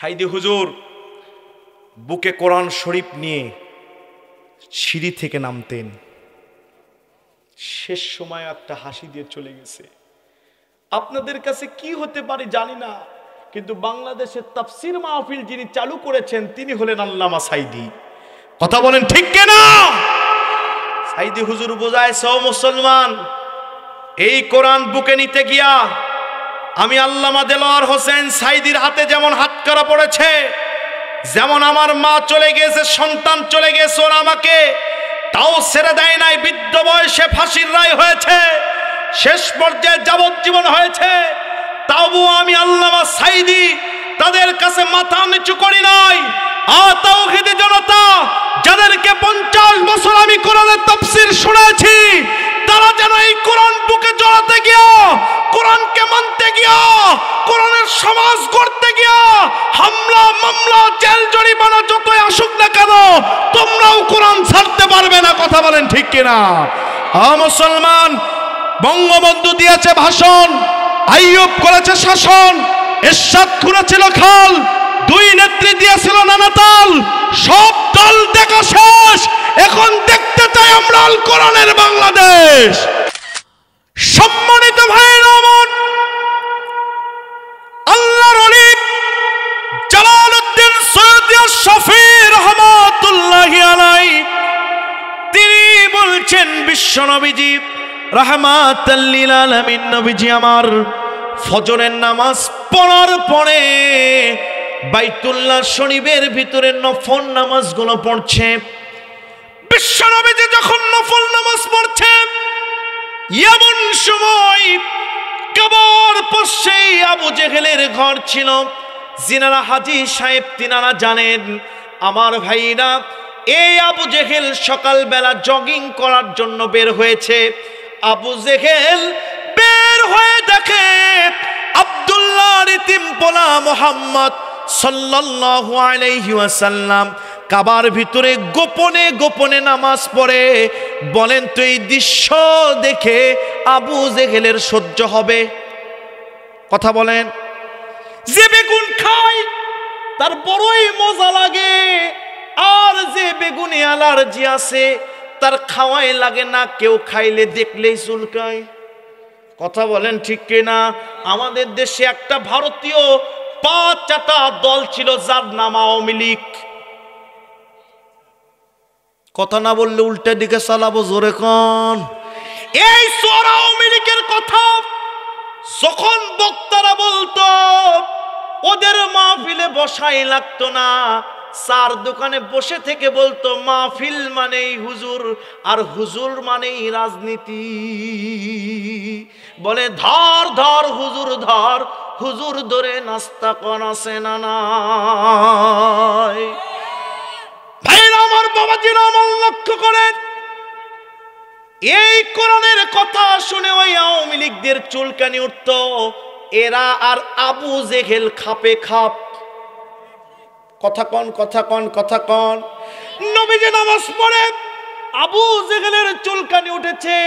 সাইদি হুজুর বুকে কোরআন শরীফ নিয়ে সিঁড়ি থেকে নামতেন, শেষ সময় একটা হাসি দিয়ে চলে গেছে। আপনাদের কাছে কি হতে পারে জানি না, কিন্তু বাংলাদেশের তাফসীর মাহফিল যিনি চালু করেছেন তিনি হলেন আল্লামা সাইদি। কথা বলেন ঠিক কিনা? সাইদি হুজুর বোঝায় সব মুসলমান, এই কোরআন বুকে নিতে গিয়া আমি আল্লামা দেলোয়ার হোসেন সাইদির হাতে যেমন হাতকড়া পড়েছে, যেমন আমার মা চলে গেছে, সন্তান চলে গেছে, ওরা আমাকে তাও ছেড়ে দেয় নাই। বৃদ্ধ বয়সে ফাঁসির রায় হয়েছে, শেষ পর্যায়ে যাবজ্জীবন হয়েছে, তাও আমি আল্লামা সাইদি তাদের কাছে মাথা নিচু করি নাই। তাওহীদি জনতা যাদেরকে 50 বছর আমি কোরআনের তাফসীর শুনেছি, তারা যেন এই কোরআন বুকে জড়াতে গিয়া, কোরআনকে মানতে গিয়া, কোরআনের সমাজ গড়তে গিয়া হামলা মামলা জেল জরিমানা যতই আসুক না কেন তোমরাও কোরআন ছাড়তে পারবে না। কথা বলেন ঠিক কিনা? মুসলমান, বঙ্গবন্ধু দিয়েছে ভাষণ, আইয়ুব করেছে শাসন, এরশাদ করেছিল খাল, দুই নেত্রী দিয়েছিল নানা তাল, সব দল দেখা শেষ, এখন দেখতে চাই আমরা আল কোরআনের বাংলাদেশ। সম্মানিত ভাইরা আমার, আল্লাহর ওলি জালালউদ্দিন সৈয়দ শফি রহমাতুল্লাহি আলাইহি তিনি বলছেন, বিশ্ব নবীজি রাহমাতাল লিল আলামিন নবীজি আমার ফজরের নামাজ পড়ার পরে বাইতুল্লাহ শরীফের ভিতরে নফল নামাজগুলো পড়ছে। বিশ্ব নবীজি যখন নফল নামাজ পড়ছে, এমন সময় কাবার পাশে আবু জেহেলের ঘর ছিল। যিনারা হাজী সাহেব তিনারা জানেন, আমার ভাইরা, এই আবু জেহেল সকালবেলা জগিং করার জন্য বের হয়েছে। আবু জেহেল বের হয়ে দেখে আব্দুল্লাহর ইতিম পোলা মুহাম্মদ সাল্লাল্লাহু আলাইহি ওয়াসাল্লাম কাবার ভিতরে গোপনে গোপনে নামাজ পড়ে। বলেন তো এই দৃশ্য দেখে আবু জেহেলের সহ্য হবে? কথা বলেন। যে বেগুন খায় তার বড়ই মজা লাগে, আর যে বেগুনে অ্যালার্জি আছে তার খাওয়াই লাগে না, কেউ খাইলে দেখলেই চুলকায়। কথা বলেন ঠিক কিনা? আমাদের দেশে একটা ভারতীয় 5টা দল ছিল যার নাম আওয়ামী লীগ। কথা না বললে উল্টা দিকে চালাবো, জোরে কোন। এই চোর আওয়ামী লীগের কথা যখন বক্তারা বলতো, ওদের মাহফিলে বসাই লাগতো না, চার দোকানে বসে থেকে বলতো মাহফিল মানেই হুজুর, আর হুজুর মানেই রাজনীতি। বলে ধর ধর হুজুর ধর, হুজুর ধরে নাস্তা কর আছে না নাই? ভাইরা আমার, বাবাজিরা আমার, লক্ষ্য করেন, এই কোরআনের কথা শুনে ওই আওয়ামী লীগদের চুলকানি উঠত। এরা আর আবু জেহেল খাপে খাপ। কথা কন, কথা কন, কথা কন। নবীজি নামাজ পড়ে, আবু জেহেলের চুলকানি উঠেছে।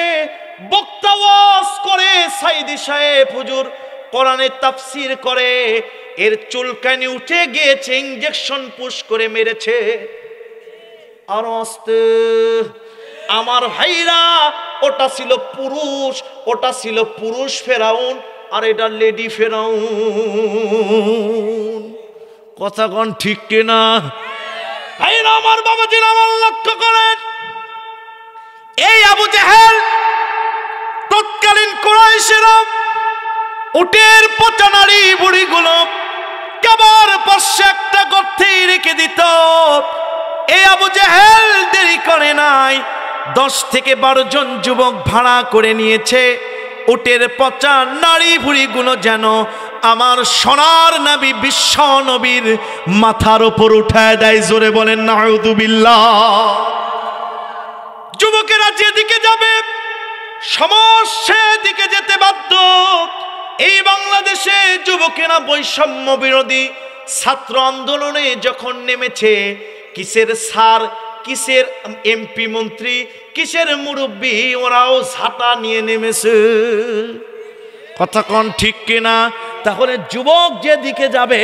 বক্তা ওয়াজ করে, সাইদি সাহেব হুজুর কোরআনের তাফসীর করে, এর চুলকানি উঠে গিয়েছে, ইনজেকশন পুশ করে মেরেছে। আর আস্তে আমার ভাইরা, ওটা ছিল পুরুষ, ওটা ছিল পুরুষ ফেরাউন, আর এটা লেডি ফেরাউন। কথা কোন ঠিক কিনা? ভাইরা আমার, বাবাজিরা আমার, লক্ষ্য করেন, এই আবু জেহেল তৎকালীন কুরাইশেরা উটের পচা নারী বুড়িগুলো কাবার পাশে একটা গর্তে রেখে দিত। এই আবু জেহেল দেরি করে নাই, 10 থেকে 12 জন যুবক ভাড়া করে নিয়েছে। উটের পচা নারী ভুড়িগুলো যেন আমার সোনার নবী বিশ্ব নবীর মাথার উপর উঠায় দেয়। জোরে বলেন নাউযুবিল্লাহ। যুবকেরা যেদিকে যাবে সমস্যা দিকে যেতে বাধ্য। এই বাংলাদেশে যুবকেরা বৈষম্য বিরোধী ছাত্র আন্দোলনে যখন নেমেছে, কিসের স্যার, কিসের এমপি মন্ত্রী, কিসের মুরব্বী, ওরাও ঝাঁটা নিয়ে নেমেছে। কথা কোন ঠিক কিনা? তাহলে যুবক যেদিকে যাবে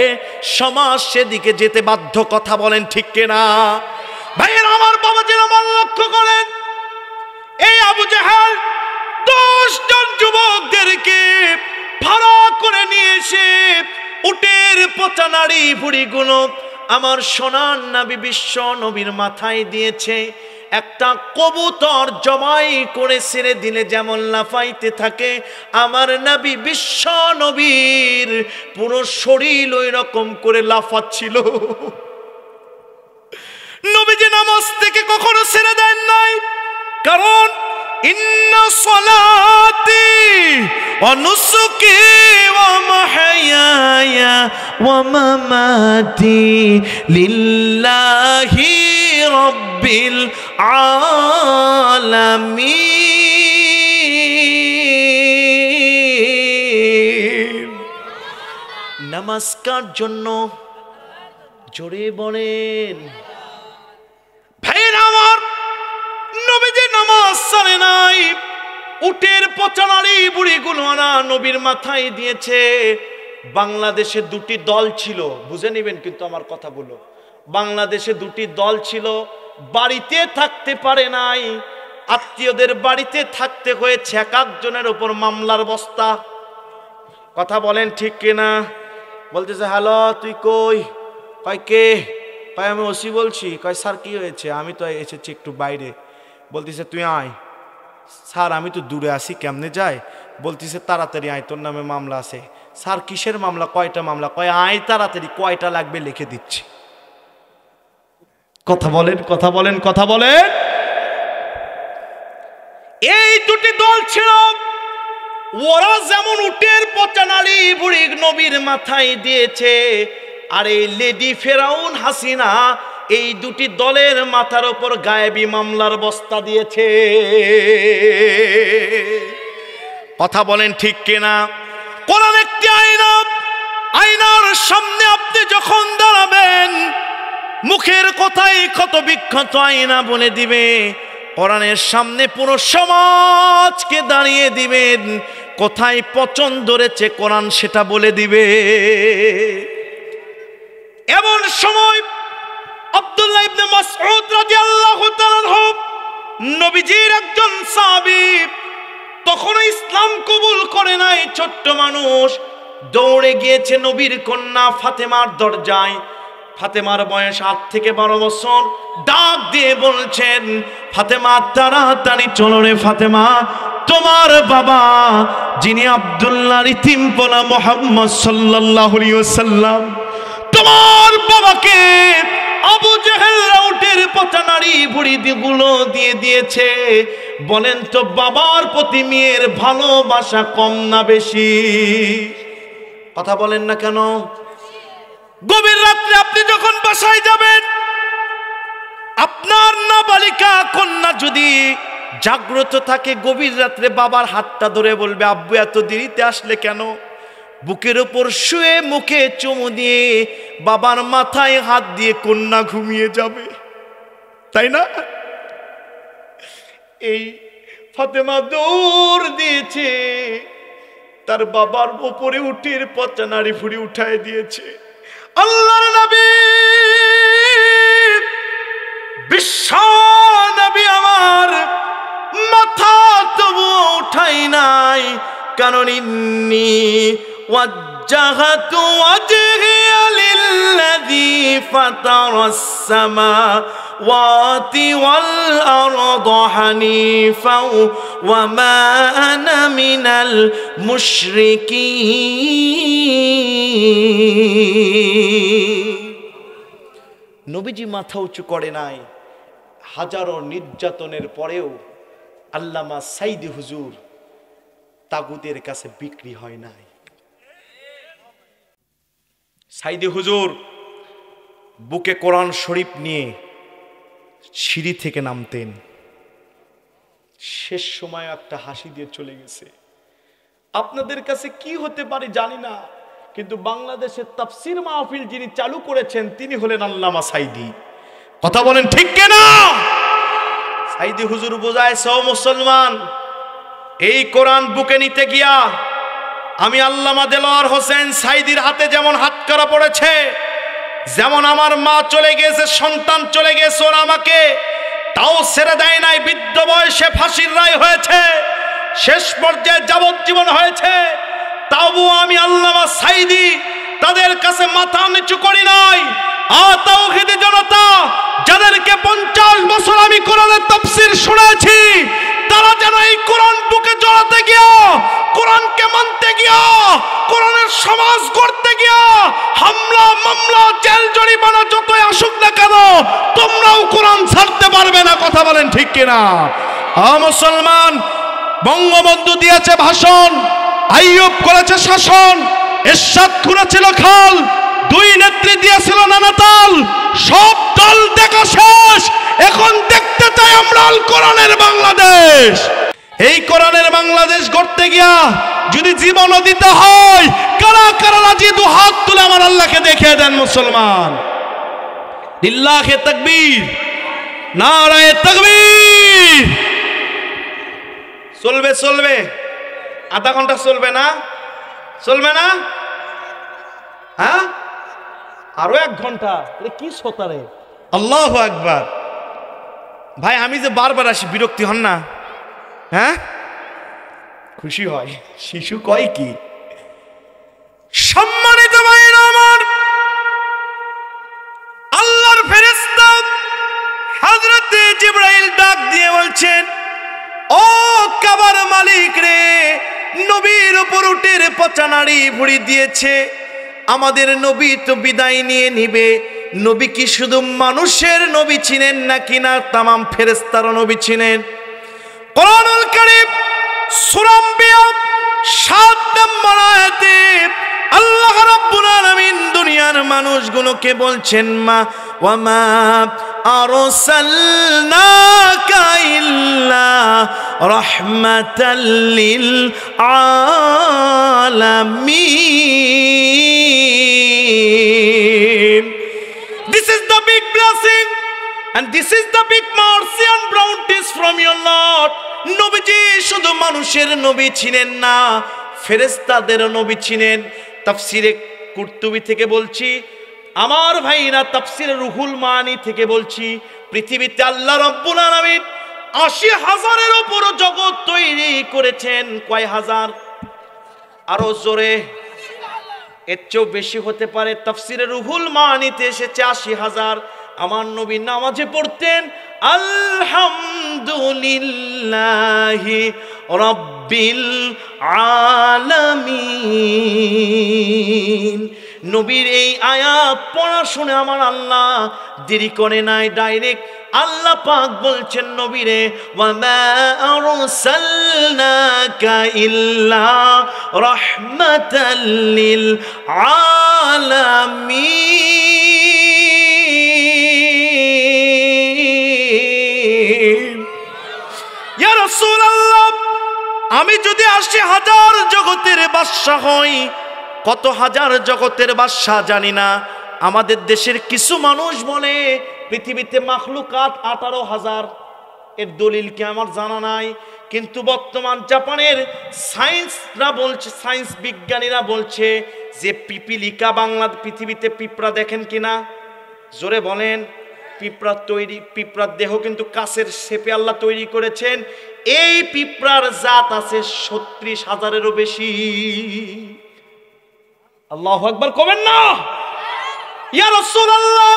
সমাজ সেদিকে যেতে বাধ্য। কথা বলেন ঠিক কিনা? ভাইয়ের আমার, বাবাজির আমার, লক্ষ্য করেন, এই আবু জাহেল 10 জন যুবকদেরকে ভাড়া করে নিয়ে এসে উটের পচা নাড়ি ভুড়িগুলো আমার সোনার নবী বিশ্ব নবীর মাথায় দিয়েছে। একটা কবুতর জবাই করে ছেড়ে দিলে যেমন লাফাইতে থাকে, আমার নবী বিশ্ব নবীর পুরো শরীর ওই রকম করে লাফাচ্ছিল। নবীজি নামাজ থেকে কখনো ছেড়ে দেন নাই, কারণ ইন্না সলাতি ওয়া নুসুকি ওয়া মাহইয়ায়া ওয়া মামাতি লিল্লাহি রাব্বিল আলামিন। নামাজ কার জন্য? জোরে বলেন ভাইরা আমার। নবীজি নামাজ ছাড়ে নাই, উটের পচা নাড়ি বুড়িগুলো আনা নবীর মাথায় দিয়েছে। বাংলাদেশে 2টি দল ছিল, বুঝে নেবেন কিন্তু আমার কথাগুলো। বাংলাদেশে 2টি দল ছিল, বাড়িতে থাকতে পারে নাই, আত্মীয়দের বাড়িতে থাকতে হয়েছে। এক একজনের উপর মামলার বস্তা। কথা বলেন ঠিক কিনা? বলতেছে, হ্যালো তুই কই? কয় কে? কয় আমি ওসি বলছি। কয় স্যার কি হয়েছে? আমি তো এসেছি একটু বাইরে। বলতেছে তুই আয়। স্যার আমি তো দূরে আসি, কেমনে যায়? বলতেছে তাড়াতাড়ি আয়, তোর নামে মামলা আছে। স্যার কিসের মামলা? কয়টা মামলা? কয় আয় তাড়াতাড়ি, কয়টা লাগবে লিখে দিচ্ছি। কথা বলেন, কথা বলেন, কথা বলেন। এই 2টি দল ছিল। ওরা যেমন উটের পচা নাড়ি বুড়ি নবীর মাথায় দিয়েছে, আর এই লেডি ফেরাউন হাসিনা এই 2টি দলের মাথার উপর গায়েবী মামলার বস্তা দিয়েছে। কথা বলেন ঠিক কিনা? কোরআন একটি আয়না, আয়নার সামনে আপনি যখন দাঁড়াবেন, মুখের কথাই ক্ষত বিক্ষত আয়না বলে দিবে। কোরআনের সামনে পুরো সমাজকে দাঁড়িয়ে দিবেন, কোথায় পচন ধরেছে কোরআন সেটা বলে দিবে। এমন সময় আব্দুল্লাহ ইবনে মাসউদ রাদিয়াল্লাহু তাআলা আনহু, নবীজির একজন সাহাবী, তখনও ইসলাম কবুল করে নাই, ছোট্ট মানুষ, দৌড়ে গিয়েছে নবীর কন্যা ফাতেমার দরজায়। ফাতেমার বয়স 8 থেকে 12 বছর। ডাক দিয়ে বলছেন, ফাতেমা তাড়াতাড়ি চলো রে ফাতেমা, তোমার বাবা যিনি আব্দুল্লাহর ইতিমপনা মুহাম্মদ সাল্লাল্লাহু আলাইহি ওয়াসাল্লাম, তোমার বাবাকে আবু জেহেল উটের পচা নাড়ি বুড়ি গুলো দিয়ে দিয়েছে। বলেন তো বাবার প্রতি মেয়ের ভালোবাসা কম না বেশি? কথা বলেন না কেন? গভীর রাত্রে আপনি যখন বাসায় যাবেন, আপনার নাবালিকা কন্যা যদি জাগ্রত থাকে, গভীর রাত্রে বাবার হাতটা ধরে বলবে, আব্বু এত দেরিতে আসলে কেন? বুকের উপর শুয়ে মুখে চুমু দিয়ে বাবার মাথায় হাত দিয়ে কন্যা ঘুমিয়ে যাবে, তাই না? এই ফাতেমা দৌড় দিয়েছে, তার বাবার উপরে উটের পচা নাড়ি ফুড়ি উঠায় দিয়েছে। আল্লাহর নবী, বিশ্ব নবী আমার মাথা তবু উঠাই নাই, কারণ ইন্নী ওয়াজ্জাহাতু ওয়াজহিয়া লিল্লাযী ফাতারাস সামাওয়াতি ওয়াল আরদা হানিফাও ওয়া মা আনা মিনাল মুশরিকিন। নবীজি মাথা উঁচু করে নাই। হাজারো নির্যাতনের পরেও আল্লামা সাইদি হুজুর তাগুতের কাছে বিক্রি হয় নাই। সাইদি হুজুর বুকে কোরআন শরীফ নিয়ে সিঁড়ি থেকে নামতেন। শেষ সময় একটা হাসি দিয়ে চলে গেছে। আপনাদের কাছে কি হতে পারে জানি না, কিন্তু বাংলাদেশের তাফসীর মাহফিল যিনি চালু করেছেন তিনি হলেন আল্লামা সাইদি। কথা বলেন ঠিক কিনা? সাইদি হুজুর বোঝায় সব মুসলমান, এই কোরআন বুকে নিতে গিয়া আমি আল্লামা দেলোয়ার হোসেন সাইদির হাতে যেমন হাতকড়া পড়েছে, যেমন আমার মা চলে গেছে, সন্তান চলে গেছে, ওরা আমাকে তাও ছেড়ে দেয় নাই। বৃদ্ধ বয়সে ফাঁসির রায় হয়েছে, শেষ পর্যায়ে যাবজ্জীবন হয়েছে, তবুও আমি আল্লামা সাইদি তাদের কাছে মাথা নিচু করি নাই। তাওহীদি জনতা যাদেরকে 50 বছর আমি কোরআনের তাফসীর শুনেছি, তারা যেন এই কোরআন বুকে জড়াতে গিয়া, কোরআনকে মানতে গিয়া, কোরআনের সমাজ গড়তে গিয়া হামলা মামলা জেল জরিমানা যতই আসুক না কেন, তোমরাও কোরআন ছাড়তে পারবে না। কথা বলেন ঠিক কিনা? মুসলমান, বঙ্গবন্ধু দিয়েছে ভাষণ, আইয়ুব করেছে শাসন, এরশাদ করেছিল খাল, দুই নেত্রী দিয়েছিল নানা তাল, সব দল দেখা শেষ। এখন দেখতে চাই আমরা আল কোরআনের বাংলাদেশ। এই কোরআনের বাংলাদেশ গড়তে গিয়া যদি জীবনও দিতে হয়, কারা কারা রাজি দু হাত তুলে আমার আল্লাহকে দেখিয়ে দেন। মুসলমান, লিল্লাহে তাকবীর, নারায়ে তাকবীর। চলবে চলবে, আধা ঘন্টা চলবে না? চলবে না? হ্যাঁ, আরো 1 ঘন্টা। কি সোতারে, আল্লাহু আকবার। ভাই আমি যে বারবার আসি, বিরক্তি হন না? হ্যাঁ, খুশি হয়। শিশু কয় কি? সম্মানিত ভাইরা আমার, আল্লাহর ফেরেশতা হযরতে জিবরাইল ডাক দিয়ে বলছেন, ও কাবার মালিক রে, নবীর উপর উটের পচা নাড়ি ভুড়ি দিয়েছে, আমাদের নবী তো বিদায় নিয়ে নিবে। নবী কি শুধু মানুষের নবী ছিলেন নাকি না তামাম ফেরেশতার নবী ছিলেন? কোরআনুল কারীম সূরা আম্বিয়া 7 নম্বর আয়াতে আল্লাহ রাব্বুল আলামিন দুনিয়ার মানুষগুলোকে বলছেন, মা ওয়া মা আরসালনাকা ইল্লা রাহমাতাল লিল আলামিন। This is the big blessing and this is the big mercy and bounties from your Lord. নবীজি শুধু মানুষের নবী ছিলেন না, ফেরেশতাদের নবী ছিলেন। তাফসিরে কুরতুবী থেকে বলছি, আমার ভাইরা তাফসিরে রুহুল মানি থেকে বলছি, পৃথিবীতে আল্লাহ রাব্বুল আলামিন 80,000-এর উপর জগৎ তৈরি করেছেন। কয় হাজার? আরো জোরে, এর চেয়েও বেশি হতে পারে। তাফসিরে রুহুল মানিতে এসেছে 80,000। আমার নবী নামাজে পড়তেন আলহামদুলিল্লাহি রাব্বিল আলামিন। নবীর এই আয়াত পড়া শুনে আমার আল্লাহ দেরি করে নাই, ডাইরেক্ট আল্লাহ পাক বলছেন নবীরে, ওয়া মা আরসালনাকা ইল্লা রাহমাতাল লিল আলামিন। ইয়া রাসূলুল্লাহ, আমি যদি 80,000 জগতের বাদশা হই, কত হাজার জগতের বাদশা জানি না। আমাদের দেশের কিছু মানুষ বলে পৃথিবীতে মাখলুকাত 18,000। এর দলিল কি আমার জানা নাই, কিন্তু বর্তমান জাপানের সায়েন্সরা বলছে, সায়েন্স বিজ্ঞানীরা বলছে যে পিপিলিকা বাংলা পৃথিবীতে পিঁপড়া দেখেন কিনা? জোরে বলেন। পিঁপড়ার তৈরি, পিঁপড়ার দেহ কিন্তু কাছের শেপে আল্লাহ তৈরি করেছেন। এই পিঁপড়ার জাত আছে 36,000-এরও বেশি। আল্লাহু আকবার কবেন না? ইয়া রাসূলুল্লাহ,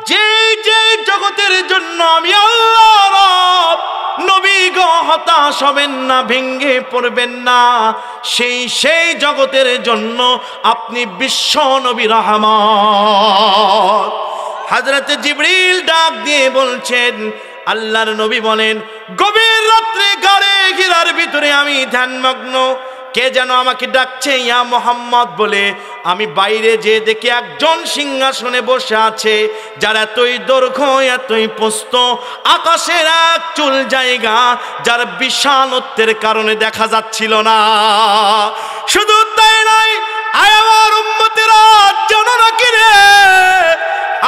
যে যে জগতের জন্য আমি আল্লাহ রব, নবী গো হতাশ হবেন না, ভেঙ্গে পড়বেন না, সেই জগতের জন্য আপনি বিশ্ব নবী রহমত। হযরতে জিবরিল ডাক দিয়ে বলছেন, আল্লাহর নবী বলেন, গভীর রাত্রে গাড়ে ঘিরার ভিতরে আমি ধ্যানমগ্ন, কে যেন আমাকে ডাকছে ইয়া মুহাম্মদ বলে। আমি বাইরে যে দেখি একজন সিংহাসনে বসে আছে, যার এতই দৈর্ঘ্য এতই প্রস্থ, আকাশের এক চুল জায়গা, যার বিশালত্বের কারণে দেখা যাচ্ছিল না। শুধু তাই নয়, আয় আমার উম্মতেরা, জানো না কি রে,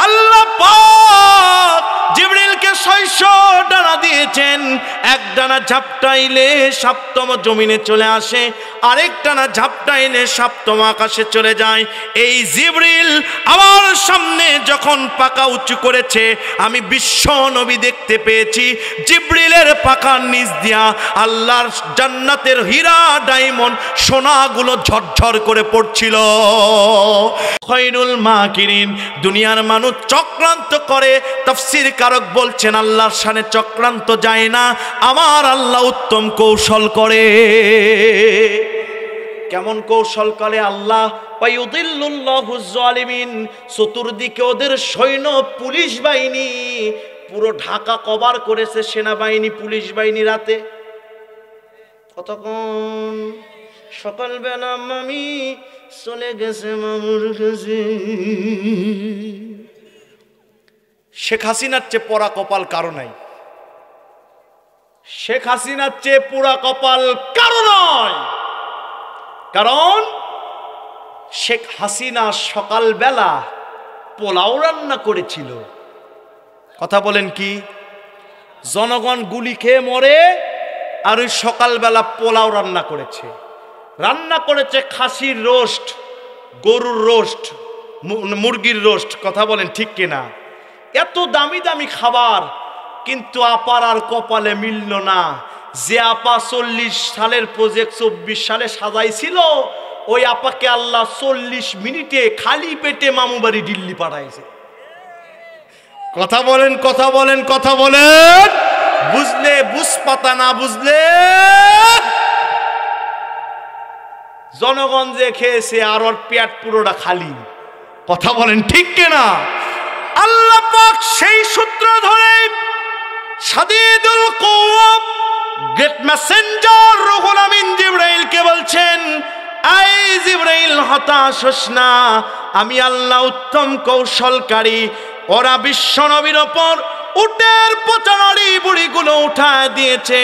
আল্লাহ পাক জিবরিলকে 600 ডানা দিয়েছেন। এক ডানা ঝাপটাইলে সপ্তম জমিনে চলে আসে, আরেক ডানা ঝাপটাইলে সপ্তম আকাশে চলে যায়। এই জিবরিল আমার সামনে যখন পাকা উঁচু করেছে, আমি বিশ্ব নবী দেখতে পেয়েছি জিবরিলের পাখার নিচ দিয়া আল্লাহর জান্নাতের হীরা ডায়মন্ড সোনাগুলো ঝরঝর করে পড়ছিল। খৈরুল মাকিরিন, দুনিয়ার মানুষ চক্রান্ত করে, তাফসীর কারক বলছেন আল্লাহর শানে চক্রান্ত যায় না, আমার আল্লাহ উত্তম কৌশল করে। কেমন কৌশল করে আল্লাহ? ওয়ায়ুদিল্লুল্লাহু যালিমিন, চতুর্দিকে ওদের সৈন্য পুলিশ বাহিনী পুরো ঢাকা কভার করেছে সেনাবাহিনী পুলিশ বাহিনী। রাতে কতক্ষণ? সকালবেলা মামি চলে গেছে মামুর কাছে। শেখ হাসিনার চেয়ে পোড়া কপাল কারো নাই। শেখ হাসিনার চেয়ে পোড়া কপাল কারো নয়। কারণ শেখ হাসিনা সকালবেলা পোলাও রান্না করেছিল। কথা বলেন কি? জনগণ গুলি খেয়ে মরে, আর ওই সকালবেলা পোলাও রান্না করেছে। রান্না করেছে খাসির রোস্ট, গরুর রোস্ট, মুরগির রোস্ট। কথা বলেন ঠিক কিনা? এত দামি দামি খাবার, কিন্তু আপার আর কপালে মিলল না। যে আপা 40 সালের প্রজেক্ট 24 সালে সাজাইছিল, ওই আপাকে আল্লাহ 40 মিনিটে খালি পেটে মামু বাড়ি দিল্লি পাঠাইছে। কথা বলেন, কথা বলেন, কথা বলেন। বুঝলে বুঝপাতা, না বুঝলে জনগণ যে খেয়েছে আর ওর পেট পুরোটা খালি। কথা বলেন ঠিক কিনা? আল্লাহ পাক সেই সূত্র ধরে শাদীদুল কুওয়া গ্রেট মেসেঞ্জার রুহুল আমিন জিবরাইলকে বলছেন, আই জিবরাইল হতাশ হোস না, আমি আল্লাহ উত্তম কৌশলকারী। ওরা বিশ্ব নবীর ওপর উটের পচানাড়ি বুড়িগুলো উঠায় দিয়েছে।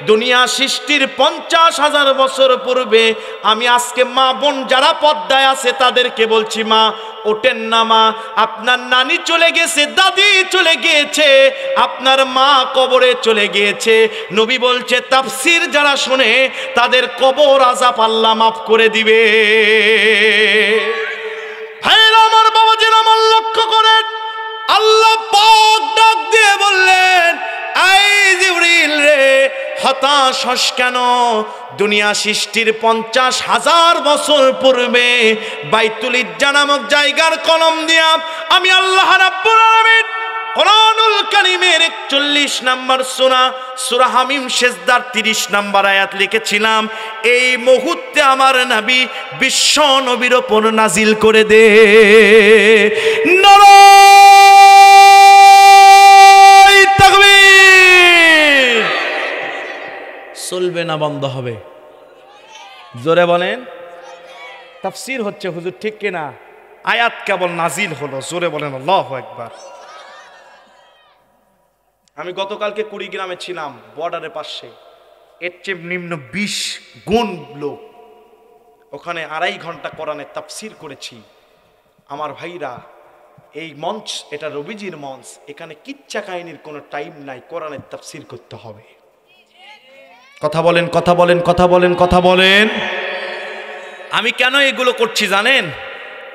দুনিয়া সৃষ্টির 50,000 বছর পূর্বে। আমি আজকে মা বোন যারা পর্দায় আছে তাদেরকে বলছি, মা ওঠেন না মা, আপনার নানি চলে গেছে, দাদি চলে গিয়েছে, আপনার মা কবরে চলে গিয়েছে। নবী বলছে তাফসীর যারা শুনে তাদের কবর আযাব আল্লাহ মাফ করে দিবে। ভাইরা আমার, বাবাজিরা আমার, লক্ষ্য করেন আল্লাহ পাক ডাক দিয়ে বললেন, আই জিবরিল রে, হতাশ হস কেন? দুনিয়া সৃষ্টির 50,000 বছর পূর্বে বাইতুল ইজ্জা নামক জায়গার কলম দিয়া আমি আল্লাহ রাব্বুল আলামিন কোরআনুল কারীমের 41 নম্বর সূরা হামিম সেজদার 30 নম্বর আয়াত লিখেছিলাম। এই মুহূর্তে আমার নবী বিশ্ব নবীর উপর নাজিল করে দে। নারায়ে তাকবীর। চলবে না বন্ধ হবে? জোরে বলেন। তাফসীর হচ্ছে হুজুর ঠিক কিনা? আয়াত কেবল নাজিল হলো। জোরে বলেন আল্লাহু আকবার। আমি গতকালকে কুড়িগ্রামে ছিলাম, বর্ডারের পাশে। এর চেয়ে নিম্ন 20 গুণ লোক। ওখানে 2.5 ঘন্টা কোরআনের তাফসীর করেছি। আমার ভাইরা, এই মঞ্চ এটা রবিজির মঞ্চ, এখানে কিচ্ছা কাহিনীর কোনো টাইম নাই, কোরআনের তাফসীর করতে হবে। কথা বলেন, কথা বলেন, কথা বলেন, কথা বলেন। আমি কেন এগুলো করছি জানেন?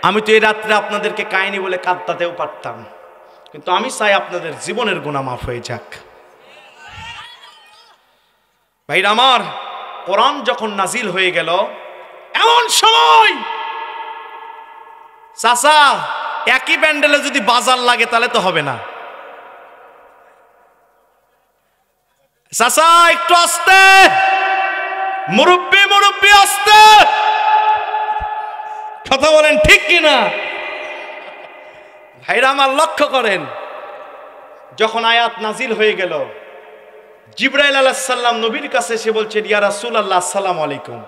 আমি তো এই রাত্রে আপনাদেরকে কাহিনী বলে কাঁদতেও পারতাম, কিন্তু আমি চাই আপনাদের জীবনের গুনাহ মাফ হয়ে যাক। ভাইরা আমার, কোরআন যখন নাজিল হয়ে গেল, এমন সময় চাচা একই প্যান্ডেলে যদি বাজার লাগে তাহলে তো হবে না। চাচা একটু আস্তে, মুরব্বি মুরব্বি আস্তে। কথা বলেন ঠিক কিনা? ভাইরা আমার লক্ষ্য করেন, যখন আয়াত নাজিল হয়ে গেল, জিবরাইল আলাইহিস সালাম নবীর কাছে এসে বলছেন, ইয়া রাসূলুল্লাহ আসসালামু আলাইকুম।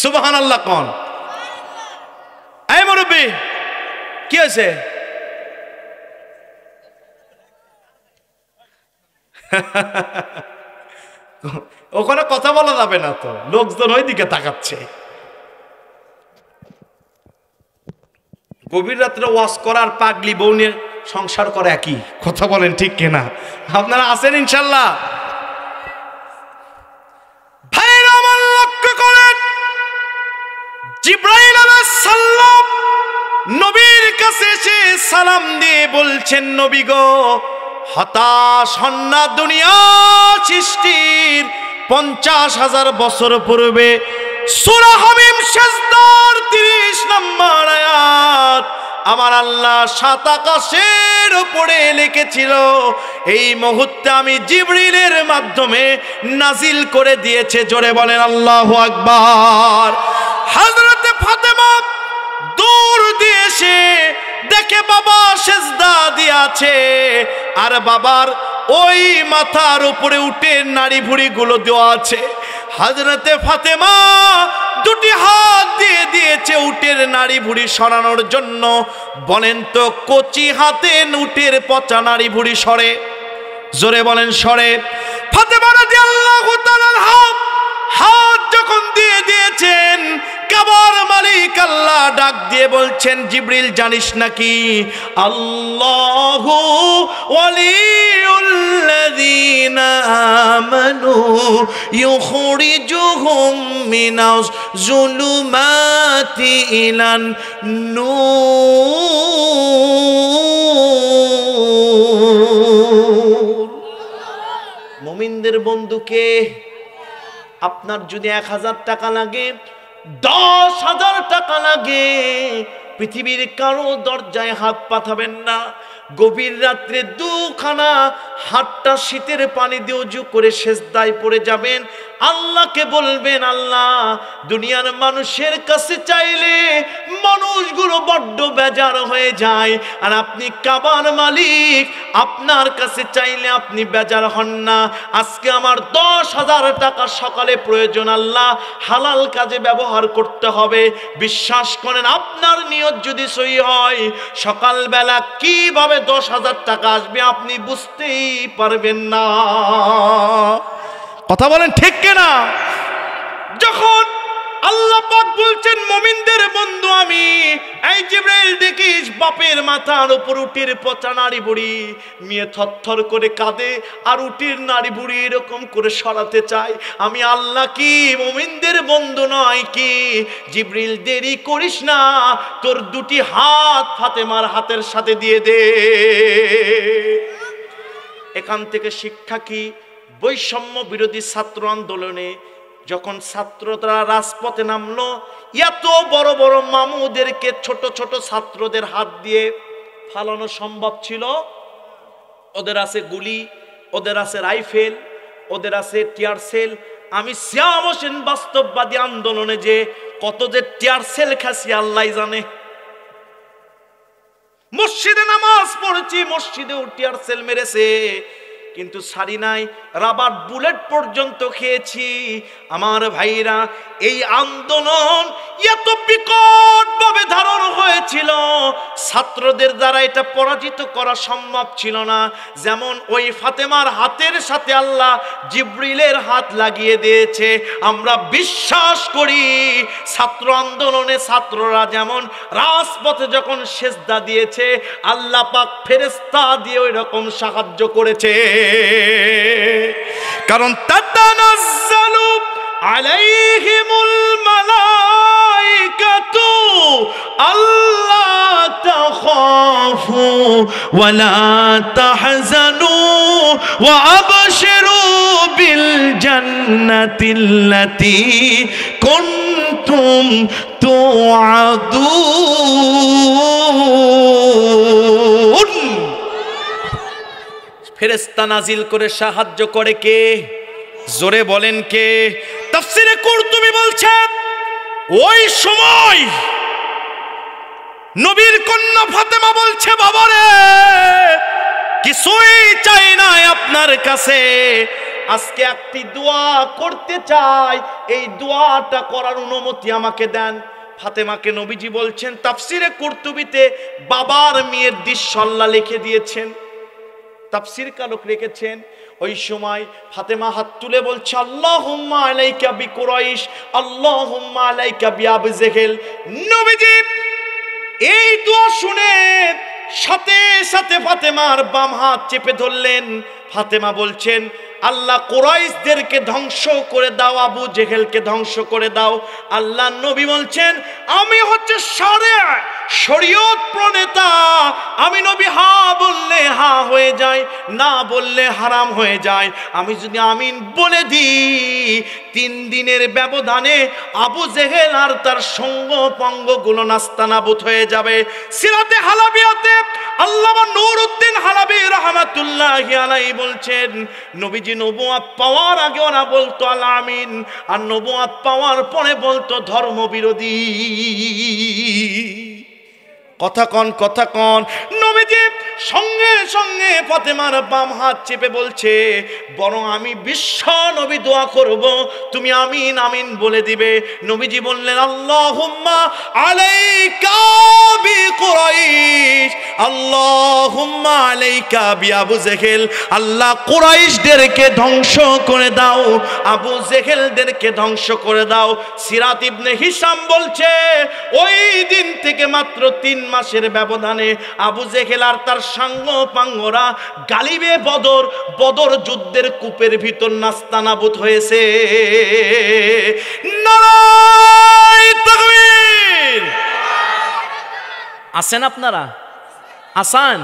সুবহানাল্লাহ কোন? এই মুরব্বি কি হয়েছে? ওখানে কথা বলা যাবে না তো, লোকজন ওইদিকে তাকাচ্ছে। গভীর রাত্রে ওয়াজ করার পাগলি বউ নিয়ে সংসার করে একই। কথা বলেন ঠিক কিনা? আপনারা আছেন ইনশাল্লাহ? সালাম দিয়ে বলছেন, নবী গো, হতাশ হন না, দুনিয়া সৃষ্টির 50,000 বছর পূর্বে সূরা হামিম সিজদার 30 নম্বর আয়াত আমার আল্লাহ 7 আকাশের উপরে লিখেছিল, এই মুহূর্তে আমি জিবরিলের মাধ্যমে নাজিল করে দিয়েছে। জোরে বলেন আল্লাহু আকবার। হযরত ফাতেমা দূর দিয়ে এসে দেখে বাবা সিজদা দিয়ে আছে, আর বাবার ওই মাথার উপরে উটের নাড়ি ভুঁড়িগুলো দেওয়া আছে। হযরতে ফাতেমা দুটি হাত দিয়ে দিয়েছে উটের নাড়ি ভুঁড়ি সরানোর জন্য। বলেন তো, কচি হাতে উটের পচা নাড়ি ভুঁড়ি সরে? জোরে বলেন সরে? ফাতেমা রাদিয়াল্লাহু তাআলা হাত যখন দিয়ে দিয়েছেন, কাবার মালিক আল্লাহ ডাক দিয়ে বলছেন, জিবরিল জানিস নাকি আল্লাহু ওয়ালিউল্লাযীনা আমানু ইউখরিজুহুম মিনাজ যুলুমাতি ইলান নূর। মুমিনদের বন্ধুকে আপনার যদি 1000 টাকা লাগে, 10,000 টাকা লাগে, পৃথিবীর কারো দরজায় হাত পাঠাবেন না। গভীর রাত্রে দুখানা হাতটা শীতের পানি দিয়ে উজু করে সেজদায় পড়ে যাবেন, আল্লাহকে বলবেন, আল্লাহ, দুনিয়ার মানুষের কাছে চাইলে মানুষগুলো বড্ড বেজার হয়ে যায়, আর আপনি কাবার মালিক, আপনার কাছে চাইলে আপনি বেজার হন না। আজকে আমার 10,000 টাকা সকালে প্রয়োজন, আল্লাহ, হালাল কাজে ব্যবহার করতে হবে। বিশ্বাস করেন, আপনার নিয়ত যদি সহি হয়, সকালবেলা কিভাবে 10,000 টাকা আসবে আপনি বুঝতেই পারবেন না। কথা বলেন ঠিক কিনা? যখন আল্লাহ পাক বলছেন, মুমিনদের বন্ধু আমি, এই জিবরাইল দেখিস বাপের মাথার উপর উটের পচা নাড়ি বুড়ি, মেয়ে থরথর করে কাঁদে আর উটের নাড়ি বুড়ি এরকম করে সরাতে চায়। আমি আল্লাহ কি মুমিনদের বন্ধু নয় কি? জিবরিল দেরি করিস না, তোর দুটি হাত ফাতেমার হাতের সাথে দিয়ে দে। এখান থেকে শিক্ষা কি? বৈষম্য বিরোধী ছাত্র আন্দোলনে যখন ছাত্ররা রাজপথে নামলো, এত বড় বড় মামুদেরকে ছোট ছোট ছাত্রদের হাত দিয়ে ফালানো সম্ভব ছিল? ওদের আছে গুলি, ওদের আছে রাইফেল, ওদের আছে টিয়ার সেল। আমি শ্যাম হোসেন বাস্তববাদী আন্দোলনে যে কত যে টিয়ার সেল খাসি আল্লাহ জানে। মসজিদে নামাজ পড়েছি, মসজিদেও টিয়ার সেল মেরেছে, কিন্তু সারি নাই, রাবার বুলেট পর্যন্ত খেয়েছি। আমার ভাইরা, এই আন্দোলন এত বিকট ভাবে ধারণ হয়েছিল, ছাত্রদের দ্বারা এটা পরাজিত করা সম্ভব ছিল না। যেমন ওই ফাতেমার হাতের সাথে আল্লাহ জিবরিলের হাত লাগিয়ে দিয়েছে। আমরা বিশ্বাস করি ছাত্র আন্দোলনে ছাত্ররা যেমন রাজপথে যখন সেজদা দিয়েছে, আল্লাহ পাক ফেরেশতা দিয়ে ওই রকম সাহায্য করেছে। কারণ তাতানাজ্জালু আলাইহিমুল মালাইকাতু আল্লা তাখাফু ওয়া লা তাহজানু ওয়া আবশিরু বিল জান্নাতিল্লাতী কুনতুম তুআদুন। ফেরেশতা নাজিল করে সাহায্য করে কে? জোরে বলেন কে? তাফসীরে কুরতুবী বলছেন, ওই সময় নবীর কন্যা ফাতেমা বলছে, বাবারে, কিছুই চাই না আপনার কাছে, আজকে একটি দোয়া করতে চাই, এই দোয়াটা করার অনুমতি আমাকে দেন। ফাতেমাকে নবীজি বলছেন, তাফসীরে কুরতুবীতে বাবার মেয়ের দৃশ্য আল্লাহ লিখে দিয়েছেন, তাফসীর কালক রেখেছেন। ওই সময় ফাতেমা হাত তুলে বলছে, আল্লাহুম্মা আলাইকা বিকুরাইশ, আল্লাহুম্মা আলাইকা বিআবি জেহেল। নবীজি এই দোয়া শুনে সাথে সাথে ফাতেমার বাম হাত চেপে ধরলেন। ফাতেমা বলছেন, আল্লাহ কুরাইশদেরকে ধ্বংস করে দাও, আবু জেহেলকে ধ্বংস করে দাও। আল্লাহ নবী বলছেন, আমি হচ্ছে শরিয়ত প্রণেতা, আমি নবী হা বললে হা হয়ে যায়, না বললে হারাম হয়ে যায়। আমি যদি আমিন বলে দিই 3 দিনের ব্যবধানে আবু জেহেল আর তার সঙ্গ পঙ্গগুলো নাস্তানাবুদ হয়ে যাবে। সিরাতে হালাবিয়াতে আল্লামা নূরউদ্দিন হালাবি রাহমাতুল্লাহি আলাইহি বলছেন, নবীজি নবুয়ত পাওয়ার আগে ওরা বলতো আল আমিন, আর নবুয়ত পাওয়ার পরে বলতো ধর্মবিরোধী। কথা কন। নবীজি সঙ্গে সঙ্গে ফাতেমার বাম হাত চেপে বলছে, বরং আমি বিশ্ব নবী দোয়া করব, তুমি আমিন আমিন বলে দিবে। নবীজি বললেন, আল্লাহুম্মা আলাইকা বিকুরাইশ, আল্লাহুম্মা আলাইকা বিআবু জেহেল, আল্লাহ কুরাইশদেরকে ধ্বংস করে দাও, আবু জেহেলদেরকে ধ্বংস করে দাও। সিরাত ইবনে হিশাম বলছে, ওই দিন থেকে মাত্র 3 মাসের ব্যবধানে আবু জেহেল আর তার সাঙ্গ পাঙ্গরা গালিবে বদর যুদ্ধের কূপের ভিতর নাস্তানাবুদ হয়েছে। নারায়ে তাকবীর। আছেন আপনারা? আসান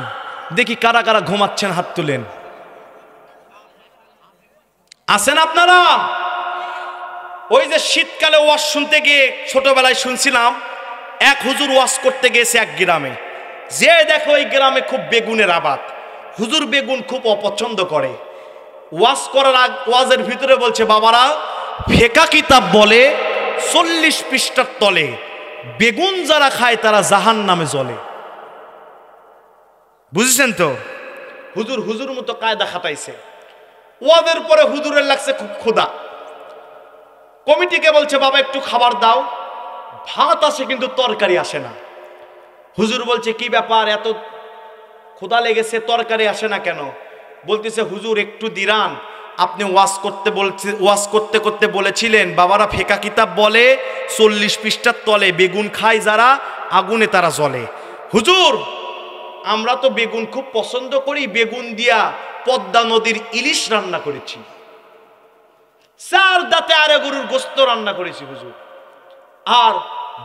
দেখি কারা কারা ঘুমাচ্ছেন, হাত তুলেন। আছেন আপনারা? ওই যে শীতকালে ওয়াজ শুনতে গিয়ে ছোটবেলায় শুনছিলাম, এক হুজুর ওয়াজ করতে গেছে এক গ্রামে, যে দেখো ওই গ্রামে খুব বেগুনের আবাদ, হুজুর বেগুন খুব অপছন্দ করে। ওয়াজ করার ওয়াজের ভিতরে বলছে, বাবারা ফেকা কিতাব বলে 40 পৃষ্ঠার তলে বেগুন যারা খায় তারা জাহান্নামে জ্বলে। বুঝেছেন তো? হুজুর মতো কায়দা খাটাইছে। ওয়াজের পরে হুজুরের লাগছে খুব ক্ষুধা, কমিটিকে বলছে, বাবা একটু খাবার দাও। ভাত আসে কিন্তু তরকারি আসে না। হুজুর বলছে, কি ব্যাপার, এত ক্ষুধা লেগেছে, তরকারি আসে না কেন? বলতেছে, হুজুর একটু দিরান, আপনি ওয়াজ করতে করতে বলেছিলেন বাবারা ফেকা কিতাব বলে 40 পৃষ্ঠার তলে বেগুন খায় যারা আগুনে তারা জ্বলে। হুজুর আমরা তো বেগুন খুব পছন্দ করি, বেগুন দিয়া পদ্মা নদীর ইলিশ রান্না করেছি, 4 দাঁতে আরে গরুর গোস্ত রান্না করেছি হুজুর, আর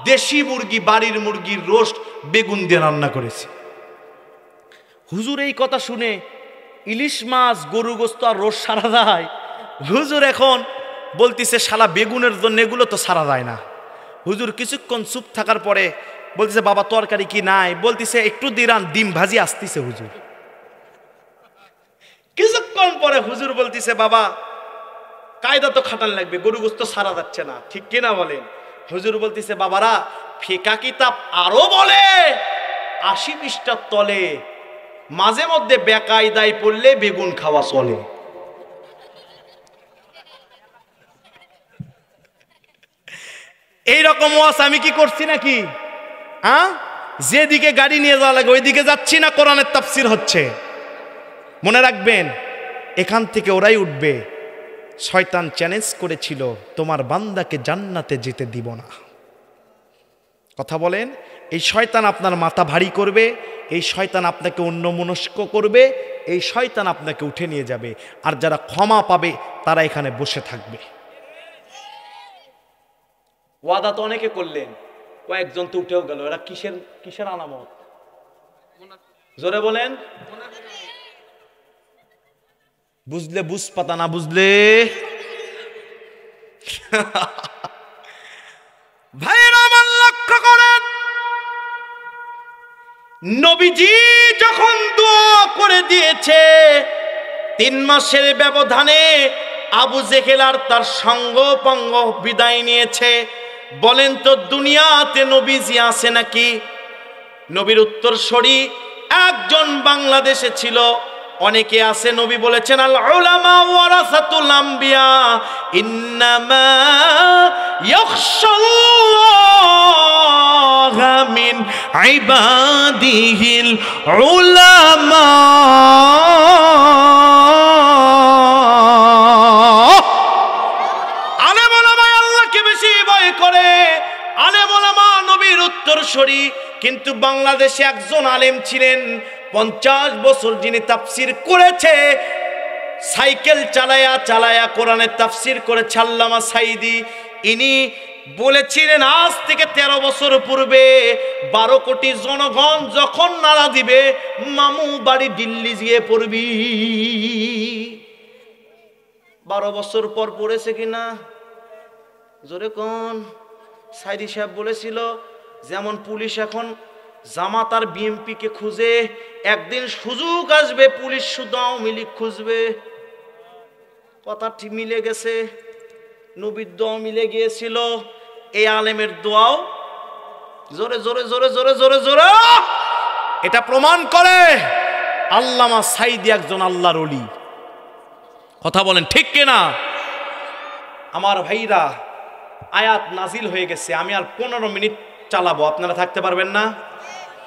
দেশি মুরগি, বাড়ির মুরগির রোস্ট বেগুন দিয়ে রান্না করেছি। হুজুর এই কথা শুনে ইলিশ মাছ, গরু গোস্ত আর রোস্ট সারা যায়। হুজুর এখন বলতিছে, শালা বেগুনের জন্য এগুলো তো সারা যায় না। হুজুর কিছুক্ষণ চুপ থাকার পরে বলতেছে, বাবা তরকারি কি নাই? বলতিছে, একটু দিরান, ডিম ভাজি আসতিছে হুজুর। কিছুক্ষণ পরে হুজুর বলতিছে, বাবা কায়দা তো খাটান লাগবে, গরু গোস্ত সারা যাচ্ছে না, ঠিক কিনা বলেন? হুজুর বলতিছে, বাবারা ফিকা কিতাব আরো বলে 80 পৃষ্ঠার তলে মাঝে মধ্যে বেকায়দায় পড়লে বেগুন খাওয়া চলে। এইরকম ওয়াজ আমি কি করছি নাকি? যেদিকে গাড়ি নিয়ে যাওয়া লাগে ওইদিকে যাচ্ছি না, কোরআনের তাফসীর হচ্ছে। মনে রাখবেন, এখান থেকে ওরাই উঠবে, শয়তান চ্যালেঞ্জ করেছিল তোমার বান্দাকে জান্নাতে যেতে দিব না। কথা বলেন, এই শয়তান আপনার মাথা ভারী করবে, এই শয়তান আপনাকে অন্যমনস্ক করবে, এই শয়তান আপনাকে উঠে নিয়ে যাবে। আর যারা ক্ষমা পাবে তারা এখানে বসে থাকবে। ওয়াদা তো অনেকে করলেন, কয়েকজন তো উঠেও গেল। এরা কিসের আলামত? জোরে বলেন। বুঝলে বুঝ পাতা, না বুঝলে ভাইয়েরা আমার লক্ষ্য করেন, নবীজি যখন দোয়া করে দিয়েছে 3 মাসের ব্যবধানে আবু জেহেল আর তার সঙ্গ পঙ্গ বিদায় নিয়েছে, বলেন তো দুনিয়াতে নবীজি আছে নাকি? নবীর উত্তরসূরি একজন বাংলাদেশে ছিল, অনেকে আছে। নবী বলেছেন, আল উলামা ওয়ারাসাতুল আম্বিয়া, ইন্নামা ইয়াখশাল্লাহা মিন ইবাদিহিল উলামা। আলেম ওলামা আল্লাহকে বেশি ভয় করে, আলেম ওলামা নবীর উত্তরসূরি। কিন্তু বাংলাদেশে একজন আলেম ছিলেন 50 বছর, যিনি তাফসির করেছে, সাইকেল চালায়া চালায়া কোরআনের তাফসির করেছে, আল্লামা সাইদি। ইনি বলেছিলেন আজ থেকে 13 বছর পূর্বে 12 কোটি জনগণ যখন নাড়া দিবে মামু বাড়ি দিল্লি গিয়ে পড়বি। 12 বছর পর পড়েছে কিনা জোরে কোন? সাইদি সাহেব বলেছিল যেমন পুলিশ এখন জামাত আর বিএনপি কে খুঁজে, একদিন সুযোগ আসবে পুলিশ শুধু আওয়ামী লীগ খুঁজবে। কথা ঠিক মিলে গেছে, নবীর দোয়া মিলে গিয়েছিল, এই আলেমের দোয়াও জোরে জোরে জোরে জোরে জোরে জোরে এটা প্রমাণ করে আল্লামা সাইদি একজন আল্লাহর ওলি। কথা বলেন ঠিক কিনা? আমার ভাইরা, আয়াত নাজিল হয়ে গেছে, আমি আর 15 মিনিট চালাবো, আপনারা থাকতে পারবেন না?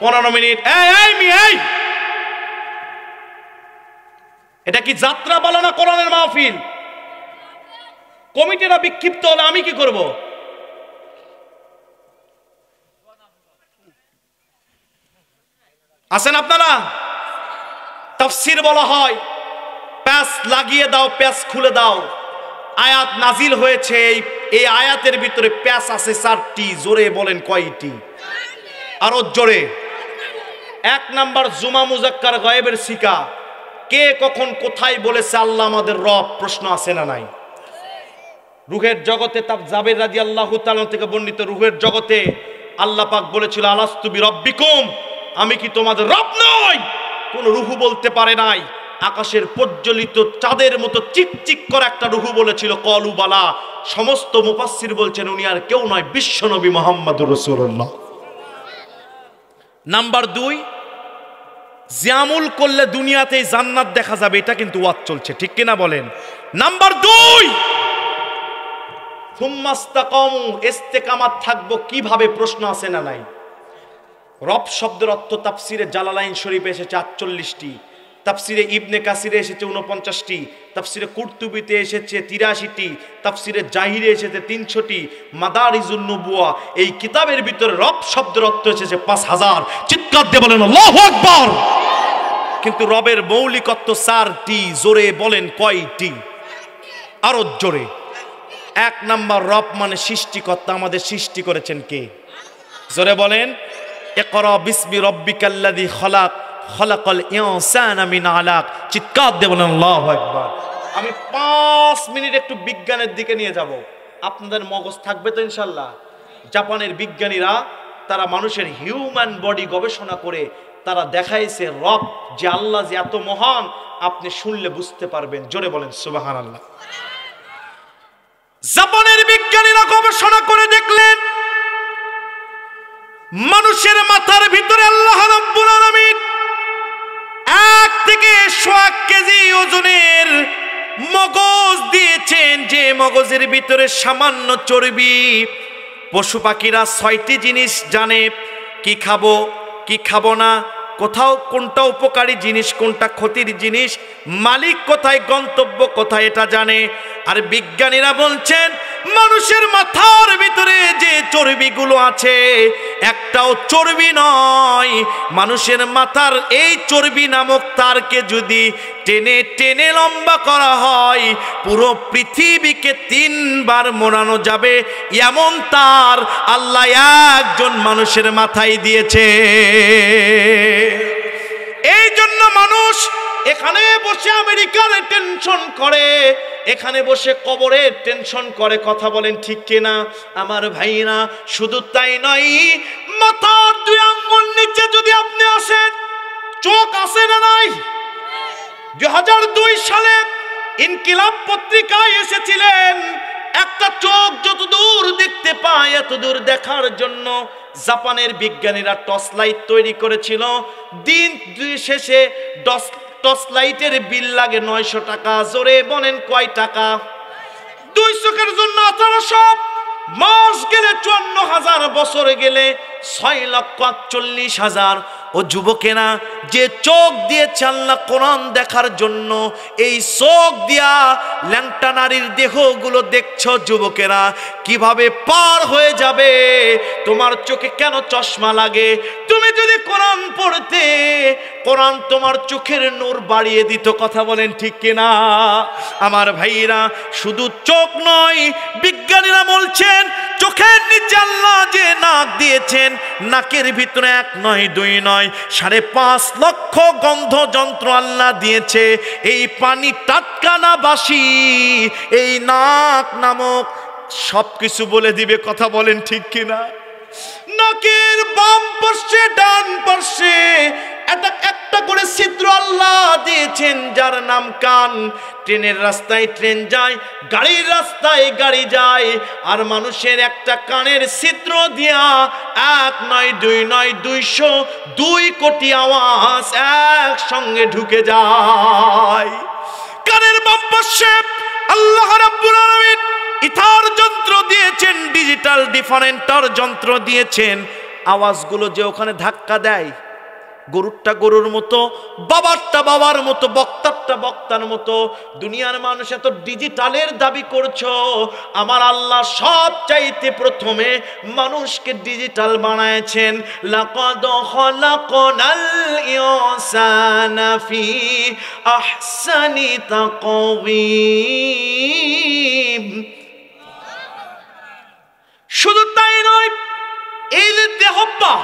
15 মিনিট। এই এটা কি যাত্রা বলা না কোরআনের মাহফিল? কমিটিরা বিক্ষিপ্ত হলে আমি কি করব? আছেন আপনারা? তাফসীর বলা হয় প্যাচ লাগিয়ে দাও, প্যাচ খুলে দাও। আয়াত নাজিল হয়েছে, এই আয়াতের ভিতরে প্যাচ আছে 4টি। জোরে বলেন কয়টি? আরো জোরে। 1 নাম্বার জুমা মুজাক্কার গায়েবের শিকা। কে কখন কোথায় বলেছে আল্লাহ আমাদের রব? প্রশ্ন আছে না নাই? রুহের জগতে জাবের রাদিয়াল্লাহু তাআলা থেকে বর্ণিত, রুহের জগতে আল্লাহ পাক বলেছিল আলাস্তু বিরাব্বিকুম, আমি কি তোমাদের রব নই? কোন রুহু বলতে পারে নাই। আকাশের প্রজ্বলিত চাঁদের মতো চিকচিক করে একটা রুহু বলেছিল কলু বালা। সমস্ত মুফাসসির বলছেন উনি আর কেউ নয়, বিশ্বনবী মুহাম্মদুর রাসূলুল্লাহ। নাম্বার 2, জিয়ামুল করলে দুনিয়াতেই জান্নাত দেখা যাবে, এটা কিন্তু ওয়াজ চলছে, ঠিক কিনা বলেন? নাম্বার 2, সুম্মাস্তাকামু, ইস্তেকামাত থাকবো কিভাবে? প্রশ্ন আছে না নাই? রব শব্দের অর্থ তাফসিরে জালালাইন শরীফে এসেছে 48টি, তাফসিরে ইবনে কাসিরে এসেছে 49টি, তাফসিরে কুরতুবিতে এসেছে 83টি, তাফসিরে জাহিরে এসেছে 300টি, মাদারিজুন নবুয়া এই কিতাবের ভিতরে রব শব্দের অর্থ এসেছে 5000। চিৎকার দিয়ে বলেন আল্লাহু আকবার। কিন্তু রবের মৌলিকত্ব 4টি। জোরে বলেন কয়টি? আরো জোরে। 1 নাম্বার, রব মানে সৃষ্টিকর্তা। আমাদের সৃষ্টি করেছেন কে? জোরে বলেন ইকরা বিসমি রাব্বিকাল্লাযী খালাক খালাকাল ইনসানা মিন আলাক। চিৎকার দিয়ে বলেন আল্লাহু আকবার। আমি 5 মিনিট একটু বিজ্ঞানের দিকে নিয়ে যাব, আপনাদের মগজ থাকবে তো ইনশাআল্লাহ। জাপানের বিজ্ঞানীরা তারা মানুষের হিউম্যান বডি গবেষণা করে তারা দেখাইছে রব যে আল্লাহ যে এত মহান, আপনি শুনলে বুঝতে পারবেন। জোরে বলেন সুবহানাল্লাহ। জাপানের বিজ্ঞানীরা গবেষণা করে দেখলেন মানুষের মাথার ভিতরে আল্লাহ রাব্বুল আলামিন 1 থেকে 100 কেজি ওজনের মগজ দিয়েছেন, যে মগজের ভিতরে সামান্য চর্বি। পশু পাখিরা 6টি জিনিস জানে, কি খাবো কি খাবো না, কোথাও কোনটা উপকারী জিনিস কোনটা ক্ষতির জিনিস, মালিক কোথায়, গন্তব্য কোথায়, এটা জানে। আর বিজ্ঞানীরা বলছেন মানুষের মাথার ভিতরে যে চর্বিগুলো আছে একটাও চর্বি নয়। মানুষের মাথার এই চর্বি নামক তারকে যদি টেনে টেনে লম্বা করা হয় পুরো পৃথিবীকে 3 বার মোড়ানো যাবে, এমন তার আল্লাহ একজন মানুষের মাথায় দিয়েছে। এই জন্য মানুষ এখানে বসে আমেরিকার টেনশন করে, এখানে বসে কবরের টেনশন করে। কথা বলেন ঠিক কিনা আমার ভাইরা? শুধু তাই নয়, মাথার 2 আঙ্গুল নিচে যদি আপনি আসেন, চোখ আছে না নাই? 2002 সালে ইনকিলাব পত্রিকায় এসেছিলেন, একটা চোখ যত দূর দেখতে পায় এত দূর দেখার জন্য জাপানের বিজ্ঞানীরা টর্চ লাইট তৈরি করেছিল। দিন শেষে টর্চ লাইটের বিল লাগে 900 টাকা। জোরে বলেন কয় টাকা? 2 চোখের জন্য 1800, মাস গেলে 54,000, বছর গেলে 6,48,000। ও যুবকেরা, যে চোখ দিয়েছে আল্লাহ কোরআন দেখার জন্য, এই চোখ দিয়া ল্যাংটা নারীর দেহগুলো দেখছো যুবকেরা, কিভাবে পার হয়ে যাবে? তোমার চোখে কেন চশমা লাগে? তুমি যদি কোরআন পড়তে কোরআন তোমার চোখের নূর বাড়িয়ে দিত। কথা বলেন ঠিক কিনা আমার ভাইরা? শুধু চোখ নয়, বিজ্ঞানীরা বলছেন চোখের নিচে আল্লাহ যে নাক দিয়েছেন, নাকের ভিতরে 1 নয় 2 নয় 5.5 লক্ষ গন্ধ যন্ত্র আল্লাহ দিয়েছে। এই পানি টাটকা না বাসি, এই নাক নামক সবকিছু বলে দিবে। কথা বলেন ঠিক কিনা? নাকের বাম পাশে ডান পাশে একটা করে ছিদ্র আল্লাহ দিয়েছেন, যার নাম কান। ট্রেনের রাস্তায় ট্রেন যায়, গাড়ির রাস্তায় গাড়ি যায়, আর মানুষের একটা কানের ছিদ্র দিয়া 1 নয় 2 নয় 202 কোটি আওয়াজ একসঙ্গে ঢুকে যায়। কানের বাম পাশে আল্লাহ রাব্বুল আলামিন ইথার যন্ত্র দিয়েছেন, ডিজিটাল ডিফারেন্টার যন্ত্র দিয়েছেন। আওয়াজগুলো যে ওখানে ধাক্কা দেয়, গরুরটা গরুর মতো, বাবারটা বাবার মতো, বক্তারটা বক্তার মতো। দুনিয়ার মানুষ এত ডিজিটালের দাবি করছো, আমার আল্লাহ সব চাইতে প্রথমে মানুষকে ডিজিটাল বানায়ছেন। লাকাদ খালাকনাল ইনসানা ফি আহসানি তাকওয়িম। শুধু তাই নয়, এই যে দেহব্বা,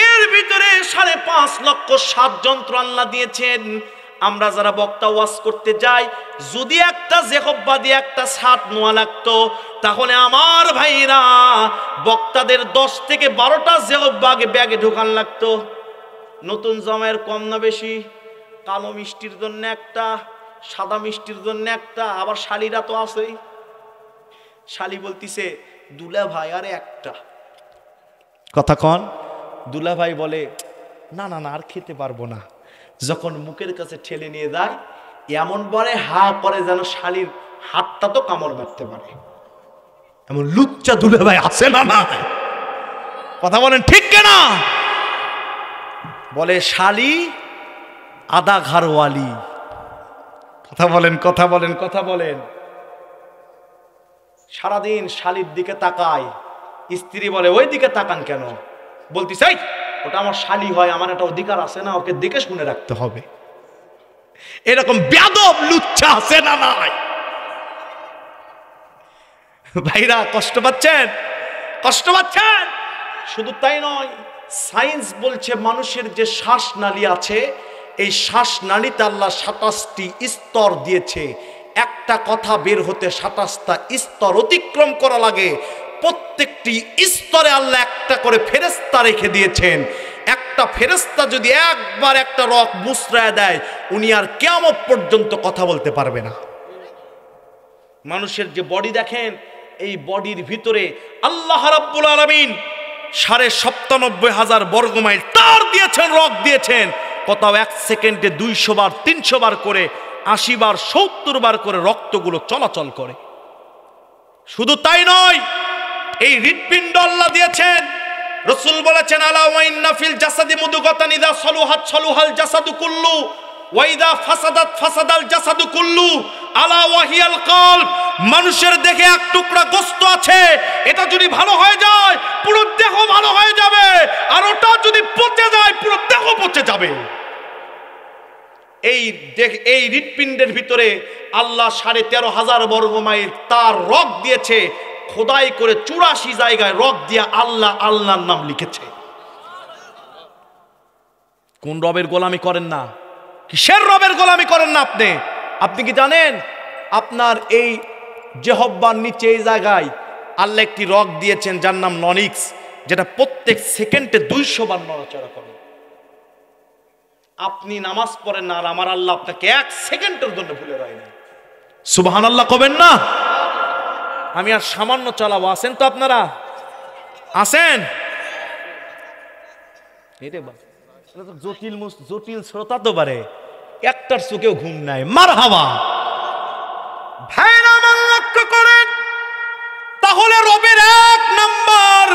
এর ভিতরে 5.5 লক্ষ 7 যন্ত্র আল্লাহ দিয়েছেন। আমরা যারা বক্তা ওয়াজ করতে যাই, যদি একটা জেহব্বা দিয়ে একটা ছাদ নোয়া লাগতো, তাহলে আমার ভাইরা বক্তাদের 10 থেকে 12টা জেহব্বা ব্যাগে ঢোকান লাগতো। নতুন জামাইয়ের কম না বেশি? কালো মিষ্টির জন্য একটা, সাদা মিষ্টির জন্য একটা, আবার শালিরা তো আছেই। শালি বলতিছে দুলা ভাই আরে একটা। কথা কন? দুলা ভাই বলে না না না আর খেতে পারবো না। যখন মুখের কাছে ঠেলে নিয়ে যায়, এমন বলে হা করে যেন শালির হাতটা তো কামড় মারতে পারে। এমন লুচ্চা দুলা ভাই আছে না? না, কথা বলেন ঠিক কিনা? বলে শালি আদা ঘরওয়ালি। কথা বলেন, কথা বলেন, কথা বলেন। সারাদিন শালির দিকে তাকায়, স্ত্রী বলে ওই দিকে তাকান কেন? বলতিস এই ওটা আমার শালি হয়, আমার একটা অধিকার আছে না, ওকে দেখে শুনে রাখতে হবে। এরকম বেয়াদব লুচ্চা আছে না? নাই ভাইরা? কষ্ট পাচ্ছেন? কষ্ট পাচ্ছেন? শুধু তাই নয়, সায়েন্স বলছে মানুষের যে শ্বাসনালী আছে, এই শ্বাসনালীতে আল্লাহ 27টি স্তর দিয়েছে। একটা কথা বের হতে 27টা স্তর অতিক্রম করা লাগে। প্রত্যেকটি স্তরে আল্লাহ একটা করে ফেরেশতা রেখে দিয়েছেন। একটা ফেরেশতা যদি একবার একটা রক মুচড়ায় দেয়, উনি আর কিয়ামত পর্যন্ত কথা বলতে পারবে না। মানুষের যে বডি দেখেন, এই বডির ভিতরে আল্লাহ রাব্বুল আলামিন 97,500 বর্গমাইল তার দিয়েছেন, রক দিয়েছেন। কোথাও 1 সেকেন্ডে 200 বার 300 বার করে, 80 বার 70 বার করে রক্তগুলো চলাচল করে। শুধু তাই নয়, এই হৃৎপিণ্ড আল্লাহ দিয়েছেন। রাসূল বলেছেন আলা ওয়া ইন্না ফিল জাসাদি মুদগাতান ইযা সালুহাত সালুহাল জাসাদু কুল্লু ওয়া ইযা ফাসাদাত ফাসাদাল জাসাদু কুল্লু আলা ওয়া হিয়াল কলব। মানুষের দেহে এক টুকরা গোশত আছে, এটা যদি ভালো হয়ে যায় পুরো দেহ ভালো হয়ে যাবে, আর ওটা যদি পচে যায় পুরো দেহ পচে যাবে। এই হৃৎপিণ্ডের ভিতরে আল্লাহ 13,500 বর্গমাইল তার রক দিয়েছে। খোদাই করে 84 জায়গায় রক দিয়া আল্লাহ আল্লাহর নাম লিখেছে। কোন রবের গোলামি করেন না? কিসের রবের গোলামি করেন না আপনি? আপনি কি জানেন আপনার এই জিহ্বার নিচে এই জায়গায় আল্লাহ একটি রক দিয়েছেন যার নাম ননিক্স, যেটা প্রত্যেক সেকেন্ডে 200 বার নড়াচড়া করে। আপনি নামাজ পড়েন না, আর আমার আল্লাহ আপনাকে 1 সেকেন্ডের জন্য ভুলে রাখে না। সুবহানাল্লাহ কবেন না? আমি আর সামান্য চালাবো, আছেন তো আপনারা? আছেন? জটিল শ্রোতা তো পারে, একটার চোখেও ঘুম নাই। মারহাবা ভাইরা, আমার লক্ষ্য করেন। তাহলে রবের 1 নাম্বার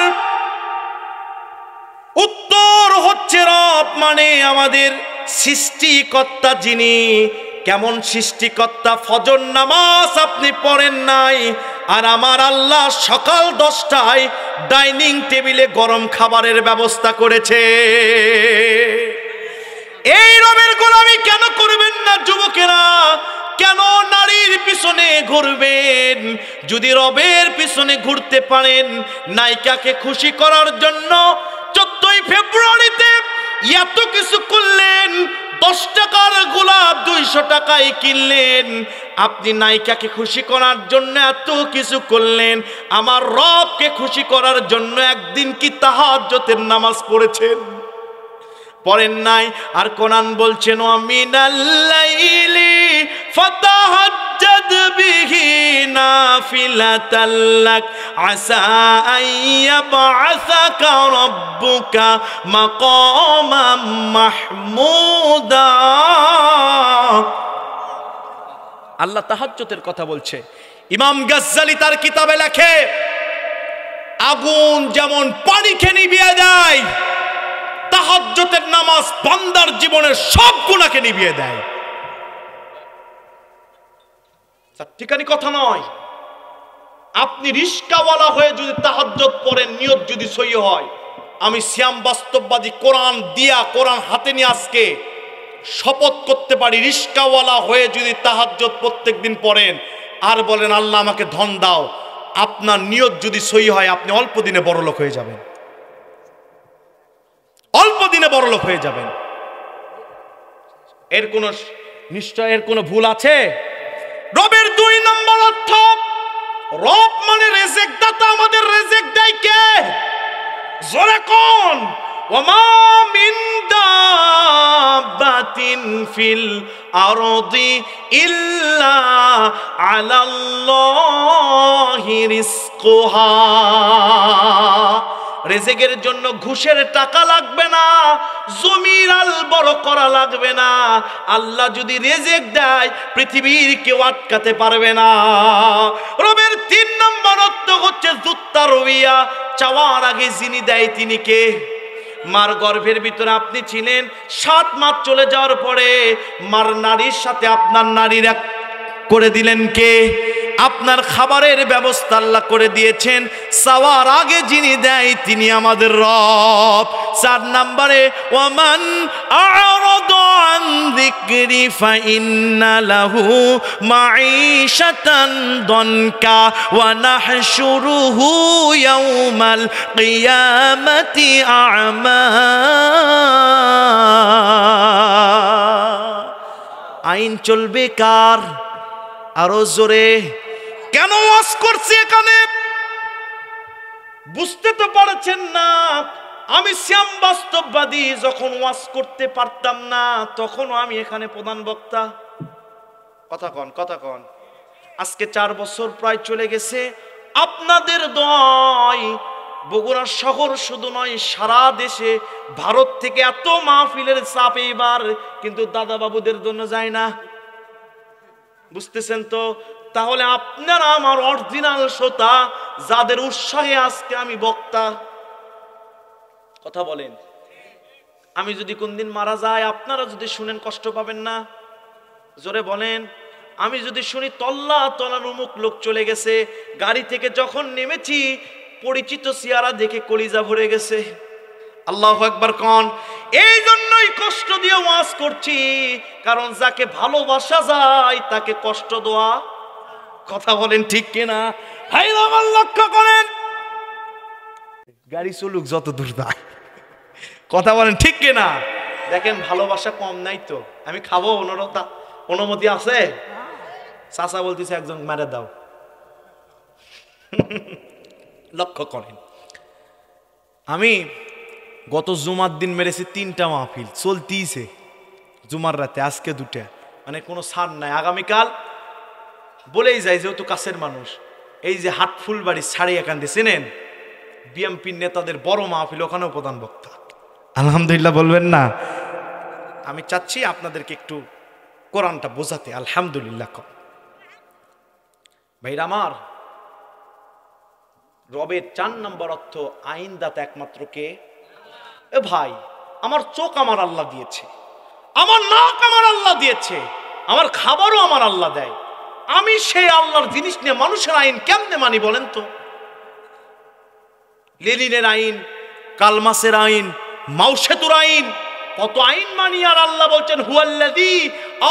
উত্তর হচ্ছে রব মানে আমাদের সৃষ্টিকর্তা। যিনি কেমন সৃষ্টিকর্তা? ফজর নামাজ আপনি পড়েন নাই, আর আমার আল্লাহ সকাল 10টায় ডাইনিং টেবিলে গরম খাবারের ব্যবস্থা করেছে। কেন করবেন না যুবকেরা? কেন নারীর পিছনে ঘুরবেন? যদি রবের পিছনে ঘুরতে পারেন, নায়িকাকে খুশি করার জন্য 14ই ফেব্রুয়ারিতে এত কিছু করলেন, 10 টাকার গোলাপ 200 টাকায় কিনলেন, আপনি নায়িকাকে খুশি করার জন্য এত কিছু করলেন, আমার রবকে খুশি করার জন্য একদিন কি তাহাজ্জুদের নামাজ পড়েছেন? পড়েন নাই। আর কোরআন বলছেন মিনাল লাইলি ফাতাহাজ্জাদ বিহি নাফিলাতাল লাক আসা আইয়াবআসাকা রাব্বুকা মাকামাম মাহমুদা। আল্লাহ তাহাজ্জুদের কথা বলছে। ইমাম গাজ্জালি তার কিতাবে লেখে, আগুন যেমন পানিকে নিভিয়ে দেয়, তাহাজ্জুদের নামাজ বান্দার জীবনের সব গুনাহকে নিভিয়ে দেয়। ঠিকানি কথা নয়। আপনি রিস্কাওয়ালা হয়ে যদি তাহাজ্জুদ পড়েন, নিয়ত যদি সহি হয়, আমি শ্যাম বাস্তববাদী কোরআন দিয়া, কোরআন হাতে নিয়ে আজকে শপথ করতে পারি, রিস্কাওয়ালা হয়ে যদি তাহাজ্জুদ প্রত্যেকদিন পড়েন আর বলেন আল্লাহ আমাকে ধন দাও, আপনার নিয়ত যদি সহি হয়, আপনি অল্প দিনে বড়লোক হয়ে যাবেন, অল্প দিনে বড়লোক হয়ে যাবেন। এর কোন নিশ্চয় এর কোন ভুল আছে? রবের 2 নম্বর অর্থ, রব মানে রিজিক দাতা। আমাদের রিজিক দেয় কে? জোরে কোন? ওমা মিন দাব্বাতিন ফিল আরদি ইল্লা আলাল্লাহি রিজকুহা। রেজেকের জন্য ঘুষের টাকা লাগবে না, জমির আল বড় করা লাগবে না। আল্লাহ যদি রেজেক দেয়, পৃথিবীর কেউ আটকাতে পারবে না। রবের 3 নম্বর অর্থ হচ্ছে জুত্তা রবিয়া, চাওয়ার আগে যিনি দেয় তিনি কে? মার গর্ভের ভিতরে আপনি ছিলেন, 7 মাস চলে যাওয়ার পরে মার নারীর সাথে আপনার নারীর এক করে দিলেন কে? আপনার খাবারের ব্যবস্থা আল্লাহ করে দিয়েছেন, চাওয়ার আগে যিনি দেয় তিনি আমাদের রব। 4 নম্বরে ওয়ামান আ'রাদা আন যিকরি ফাইন্না লাহু মাঈশাতান দনকা ওয়া নাহশুরুহু ইয়াওমাল কিয়ামাতি আ'মা। আইন চলবে কার? আরো জোরে। কেন ওয়াজ করছি এখানে? বুঝতে তো পারছেন না। আমি শ্যাম বাস্তববাদী, যখন ওয়াজ করতে পারতাম না তখনও আমি এখানে প্রধান বক্তা। কথা কন। আজকে 4 বছর প্রায় চলে গেছে। আপনাদের দয় বগুড়া শহর শুধু নয়, সারা দেশে, ভারত থেকে এত মাহফিলের চাপ এইবার, কিন্তু দাদা বাবুদের জন্য যায় না। বুঝতেছেন তো? তাহলে আপনারা আমার অরিজিনাল শ্রোতা, যাদের উৎসাহে আজকে আমি বক্তা। কথা বলেন। আমি যদি কোনদিন মারা যাই, আপনারা যদি শুনেন কষ্ট পাবেন না? জোরে বলেন। আমি যদি শুনি তল্লা তলার অমুক লোক চলে গেছে, গাড়ি থেকে যখন নেমেছি পরিচিত চেহারা দেখে কলিজা ভরে গেছে। আল্লাহু আকবার কোন। এই জন্যই কষ্ট দিয়ে ওয়াজ করছি, কারণ যাকে ভালোবাসা যায় তাকে কষ্ট দেওয়া। কথা বলেন ঠিক কিনা? ভাই আমার লক্ষ্য করেন, গাড়ি চলুক যত দূর যায়। কথা বলেন ঠিক কিনা? দেখেন ভালোবাসা কম নাই তো। আমি খাবো, অনুমতি আছে? চাচা বলতেছে একজন মেরে দাও। লক্ষ্য করেন, আমি গত জুমার দিন মেরেছি 3টা মাহফিল, চলতিছে জুমার রাতে, আজকে 2টা, মানে কোনো ছাড় নাই। আগামীকাল বলেই যায়, যেহেতু কাছের মানুষ, এই যে হাটফুলবাড়ি ছাড়ি এখান দিয়ে চেনেন, বিএমপির নেতাদের বড় মাহফিল, ওখানেও প্রধান বক্তা। আলহামদুলিল্লাহ বলবেন না? আমি চাচ্ছি আপনাদেরকে একটু কোরআনটা বোঝাতে। আলহামদুলিল্লাহ। ভাইরা আমার, রবের 4 নম্বর অর্থ, আইনদাতা একমাত্র কে? এ ভাই, আমার চোখ আমার আল্লাহ দিয়েছে, আমার নাক আমার আল্লাহ দিয়েছে, আমার খাবারও আমার আল্লাহ দেয়। আমি সেই আল্লাহর জিনিস নিয়ে মানুষের আইন কেমনে মানি বলেন তো? লেনিনের আইন, কালমাসের আইন, মাও সেতুর আইন, কত আইন মানি, আর আল্লাহ বলছেন হুয়াল্লাযী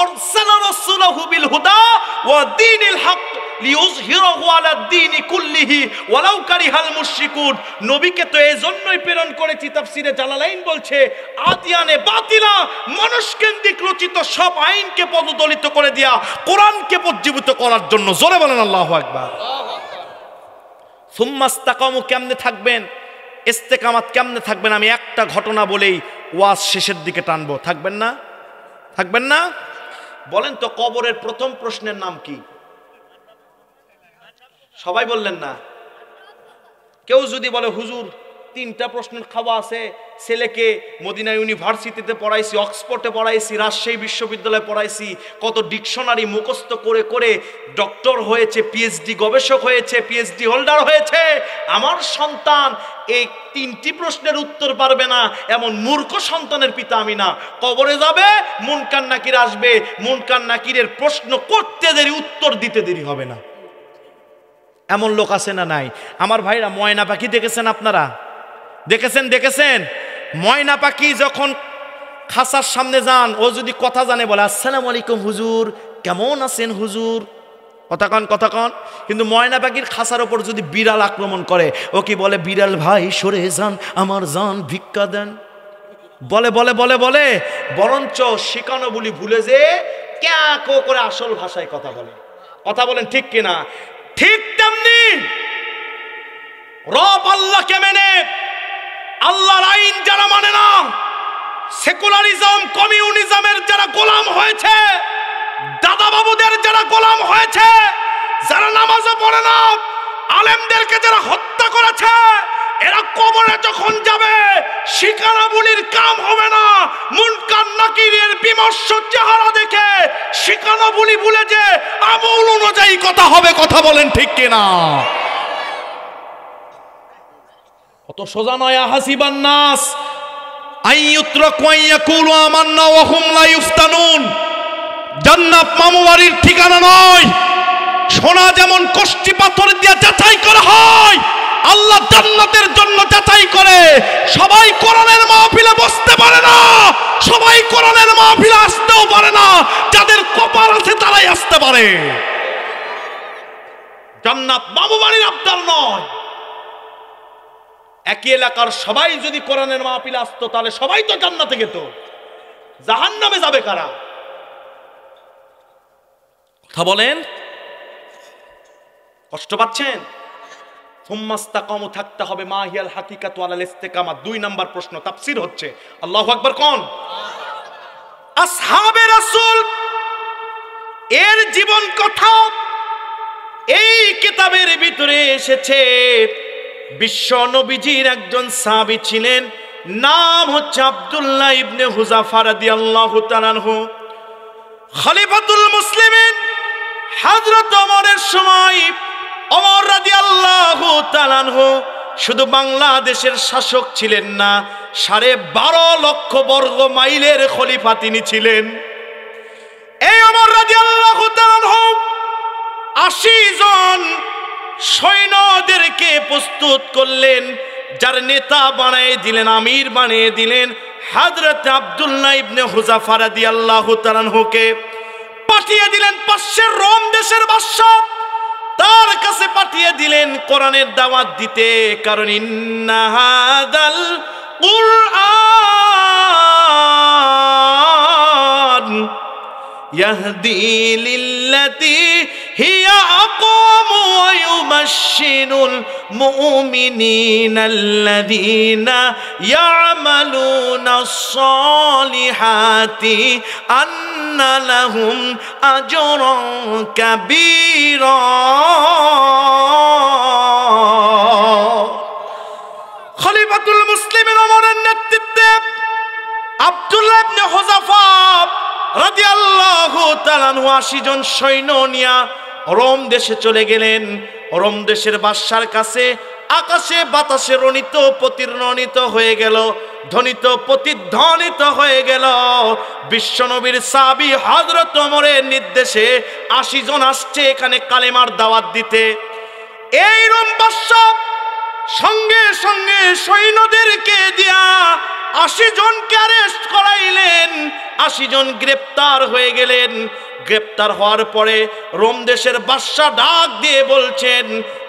আরসালা রাসূলাহু বিল হুদা ওয়া দীনিল হক লিইয়ুযহিরাহু আলা দ্বীনি কুল্লিহি ওয়ালাউ কারিহাল মুশরিকুন। নবীকে তো এজন্যই প্রেরণ করেছি, তাফসীরে জালালাইন বলছে আদিয়ানে বাতিলা, মানুষকেন্দ্রিক রচিত সব আইনকে পদদলিত করে দিয়া কোরআনকে পজ্জীবিত করার জন্য। জোরে বলেন আল্লাহু আকবার। সুম্মা ইসতাকামু, কেমনে থাকবেন, ইস্তেকামাত কেমনে থাকবেন, আমি একটা ঘটনা বলেই ওয়াজ শেষের দিকে টানবো। থাকবেন না? থাকবেন না? বলেন তো কবরের প্রথম প্রশ্নের নাম কি? সবাই বললেন না। কেউ যদি বলে হুজুর 3টা প্রশ্নের খাওয়া আছে, ছেলেকে মদিনা ইউনিভার্সিটিতে পড়াইছি, অক্সফোর্ডে পড়াইছি, রাজশাহী বিশ্ববিদ্যালয়ে পড়াইছি, কত ডিকশনারি মুখস্থ করে করে ডক্টর হয়েছে, পিএইচডি গবেষক হয়েছে, পিএইচডি হোল্ডার হয়েছে, আমার সন্তান এই 3টি প্রশ্নের উত্তর পারবে না, এমন মূর্খ সন্তানের পিতা আমি না। কবরে যাবে, মুনকার নাকির আসবে, মুনকার নাকিরের প্রশ্ন করতে দেরি, উত্তর দিতে দেরি হবে না। এমন লোক আছে না নাই? আমার ভাইরা, ময়না পাখি দেখেছেন আপনারা? দেখেছেন? ময়না পাখি যখন খাসার সামনে যান, ও যদি কথা জানে বলে আসসালামু আলাইকুম হুজুর, কেমন আছেন হুজুর, কথা কন। কিন্তু ময়না পাখির খাসার ওপর যদি বিড়াল আক্রমণ করে, ও কি বলে? বিড়াল ভাই সরে যান, আমার জান ভিক্ষা দেন। বলে বরঞ্চ শিখানো বলি ভুলে যে ক্যাকো করে আসল ভাষায় কথা বলেন, ঠিক কিনা? ঠিক তেমনি রব আল্লাহকে মেনে আল্লাহর আইন যারা মানে না, সেকুলারিজম কমিউনিজমের যারা গোলাম হয়েছে, দাদা বাবুদের যারা গোলাম হয়েছে, যারা নামাজও পড়ে না, আলেমদেরকে যারা হত্যা করেছে, এরা কবরে যখন যাবে শিকারা বুলির কাম হবে না। মুনকার নাকিরের বিমর্ষ চেহারা দেখে শিকারা বুলি ভুলে যে আমল অনুযায়ী কথা হবে। কথা বলেন ঠিক কিনা? অত সোজা নয়। হাসিবান নাস আইয়ুতরাকু আইয়াকুলু আমান্না ওয়া হুম লা ইফতানুন। জান্নাত মামুবাড়ির ঠিকানা নয়। সোনা যেমন কষ্টি পাথর দিয়ে যাচাই করা হয়, আল্লাহ জান্নাতের জন্য যাচাই করে। সবাই কোরআনের মাহফিলে বসতে পারে না, সবাই কোরআনের মাহফিলে আসতেও পারে না, যাদের কপাল আছে তারাই আসতে পারে। জান্নাত মামুবাড়ির আবদার নয়। একই এলাকার সবাই যদি কোরআনের মাহফিলে আসতো, তাহলে সবাই তো জান্নাতে যেত, জাহান্নামে যাবে কারা? কথা বলেন, কষ্ট পাচ্ছেন? সুম্মাস্তাকামু, থাকতে হবে। মাহিয়াল হাকিকাতু আলাল ইস্তিকামা। 2 নাম্বার প্রশ্ন তাফসীর হচ্ছে। আল্লাহু আকবার কোন? আসহাবে রাসূল এর জীবন কথা এই কিতাবের ভিতরে এসেছে। বিশ্ব নবীজির একজন সাহাবী ছিলেন, নাম হচ্ছে আব্দুল্লাহ ইবনে হুযাফা রাদিয়াল্লাহু তাআলা আনহু। খলিফাতুল মুসলিমিন হযরত ওমরের সময় ওমর রাদিয়াল্লাহু তাআলা আনহু শুধু বাংলাদেশের শাসক ছিলেন না, 12.5 লক্ষ বর্গ মাইলের খলিফা তিনি ছিলেন। এই ওমর রাদিয়াল্লাহু তাআলা আনহু 80 জন সৈন্যদেরকে প্রস্তুত করলেন, যার নেতা বানিয়ে দিলেন, আমির বানিয়ে দিলেন হযরত আব্দুল্লাহ ইবনে হুযাফা রাদিয়াল্লাহু তাআলা আনহুকে। পাঠিয়ে দিলেন পাশের রোম দেশের বাদশা, তার কাছে পাঠিয়ে দিলেন কোরআনের দাওয়াত দিতে। কারণ ইন্না হাদাল কুরআন ইয়াহদি লিল্লাতি হিয়া আকওয়াম ওয়া ইউবাশশিরুল মুমিনিনাল্লাযীনা ইয়া'মালুনাস সালিহাতি আন্না লাহুম আজরান কাবীরা। খলিফাতুল মুসলিমিন ওমরের নেতৃত্বে আব্দুল্লাহ ইবনে হুযাফা রাদিয়াল্লাহু তাআলা আনহু 80 জন সৈন্য নিয়ে রোম দেশে চলে গেলেন। রোম দেশের বাদশার কাছে আকাশে বাতাসে রণিত প্রতিধ্বনিত হয়ে গেল, ধ্বনিত প্রতিধ্বনিত হয়ে গেল বিশ্বনবীর সাহাবী হযরত ওমরের নির্দেশে 80 জন আসছে এখানে কালেমার দাওয়াত দিতে। এই রোম বাদশা সঙ্গে সঙ্গে সৈন্যদেরকে দিয়া 80 জনকে অ্যারেস্ট করাইলেন, 80 জন গ্রেপ্তার হয়ে গেলেন। গ্রেপ্তার হওয়ার পরে রোম দেশের বাদশা ডাক দিয়ে বলছেন,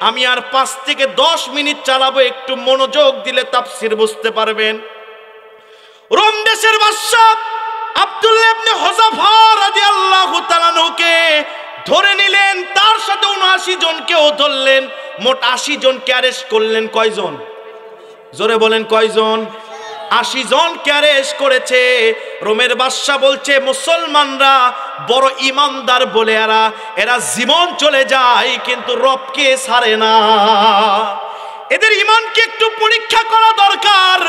আমি আর 5 থেকে 10 মিনিট চালাবো, একটু মনোযোগ দিলে তাফসীর বুঝতে পারবেন। রোম দেশের বাদশা আব্দুল্লাহ ইবনে হুযাফা রাদিয়াল্লাহু তাআলা আনহুকে ধরে নিলেন, তার সাথে 79 জনকেও ধরলেন। মোট 80 জনকে অ্যারেস্ট করলেন। কয়জন? জোরে বলেন কয়জন? 80 জনকে অ্যারেস্ট করেছে। রোমের বাদশা বলছে, মুসলমানরা বড় ইমানদার বলে এরা জীবন চলে যায় কিন্তু রবকে ছাড়ে না, এদের ইমানকে একটু পরীক্ষা করা দরকার।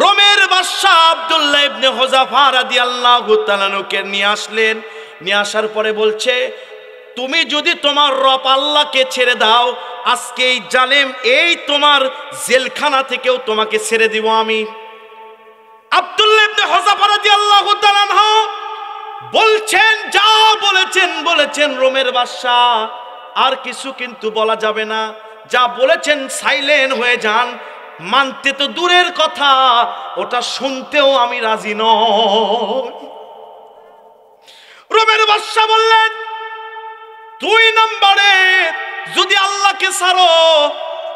রোমের বাদশা আব্দুল্লাহ ইবনে হুযাফা রাদিয়াল্লাহু তাআলা আনহুকে নিয়ে আসলেন। নিয়ে আসার পরে বলছে, তুমি যদি তোমার রব আল্লাহকে ছেড়ে দাও, আজকে এই জালেম এই তোমার জেলখানা থেকেও তোমাকে ছেড়ে দিব আমি। আব্দুল্লাহ ইবনে হুযাফা রাদিয়াল্লাহু তাআলা আনহু বলছেন, যা বলেছেন রোমের বাদশা, আর কিছু কিন্তু বলা যাবে না, যা বলেছেন সাইলেন্ট হয়ে যান। মানতে তো দূরের কথা, ওটা শুনতেও আমি রাজি নই। রোমের বাদশা বললেন, 2 নম্বরে যদি আল্লাহকে ছাড়ো,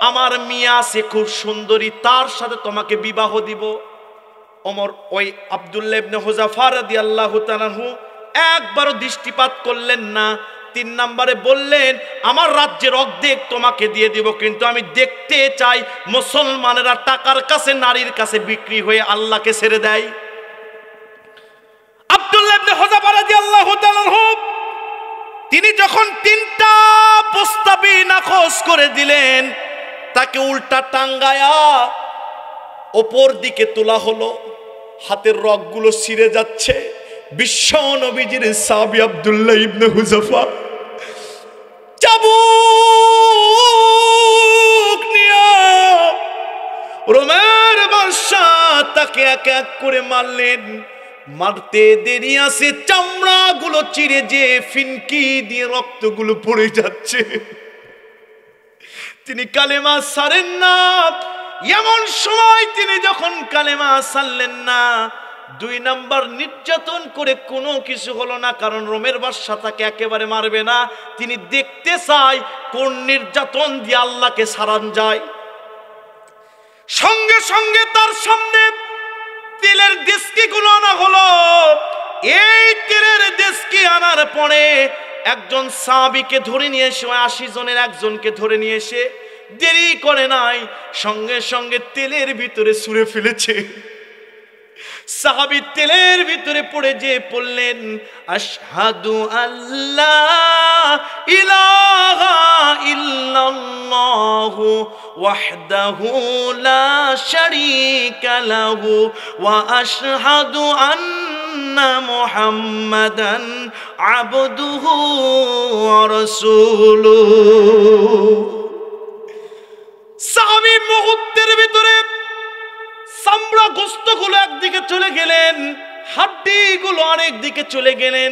আমার মিয়া আছে খুব সুন্দরী, তার সাথে তোমাকে বিবাহ দিব। ওমর ওই আব্দুল্লাহ ইবনে হুযাফা রাদিয়াল্লাহু তাআলা আনহু একবারও দৃষ্টিপাত করলেন না। 3 নম্বরে বললেন, আমার রাজ্যের অর্ধেক তোমাকে দিয়ে দিব, কিন্তু আমি দেখতে চাই মুসলমানেরা টাকার কাছে নারীর কাছে বিক্রি হয়ে আল্লাহকে ছেড়ে দেয়। আব্দুল্লাহ ইবনে হুযাফা রাদিয়াল্লাহু তাআলা আনহু তিনি যখন 3টা প্রস্তাবই নাকচ করে দিলেন, তাকে উল্টা টাঙ্গায়া ওপর দিকে তোলা হলো। হাতের রগগুলো ছিঁড়ে যাচ্ছে। বিশ্ব নবীজির সাহাবী আব্দুল্লাহ ইবনে হুযাফা চাবুক নিয়া রোমের বাদশা তাকে এক এক করে মারলেন। মারতে দেরি আছে, চামড়াগুলো চিরে যে ফিনকি দিয়ে রক্তগুলো পড়ে যাচ্ছে। তিনি কালেমা ছাড়েন না। এমন সময় তিনি যখন কালেমা ছাড়লেন না, 2 নাম্বার নির্যাতন করে কোনো কিছু হলো না, কারণ রোমের বাদশা তাকে একেবারে মারবে না। তিনি দেখতে চায় কোন নির্যাতন দিয়ে আল্লাহকে ছাড়ান যায়। সঙ্গে সঙ্গে তার সামনে তেলের ডেস্কিগুলো আনা হলো। এই তেলের ডেস্কি আনার পরে একজন সাহাবীকে ধরে নিয়ে এসে 80 জনের একজনকে ধরে নিয়ে এসে দেরি করে নাই, সঙ্গে সঙ্গে তেলের ভিতরে ছুঁড়ে ফেলেছে। সাহাবী তেলের ভিতরে পড়ে যে পড়লেন, আশহাদু আল্লা ইলাহা ইল্লাল্লাহু ওয়াহদাহু লা শারীকা লাহু ওয়া আশহাদু আন্না মুহাম্মাদান আবদুহু ওয়া রাসূলুহু। সাহাবী মুহূর্তের ভিতরে চামড়া গোশতগুলো একদিকে চলে গেলেন, হাড্ডিগুলো আরেক দিকে চলে গেলেন।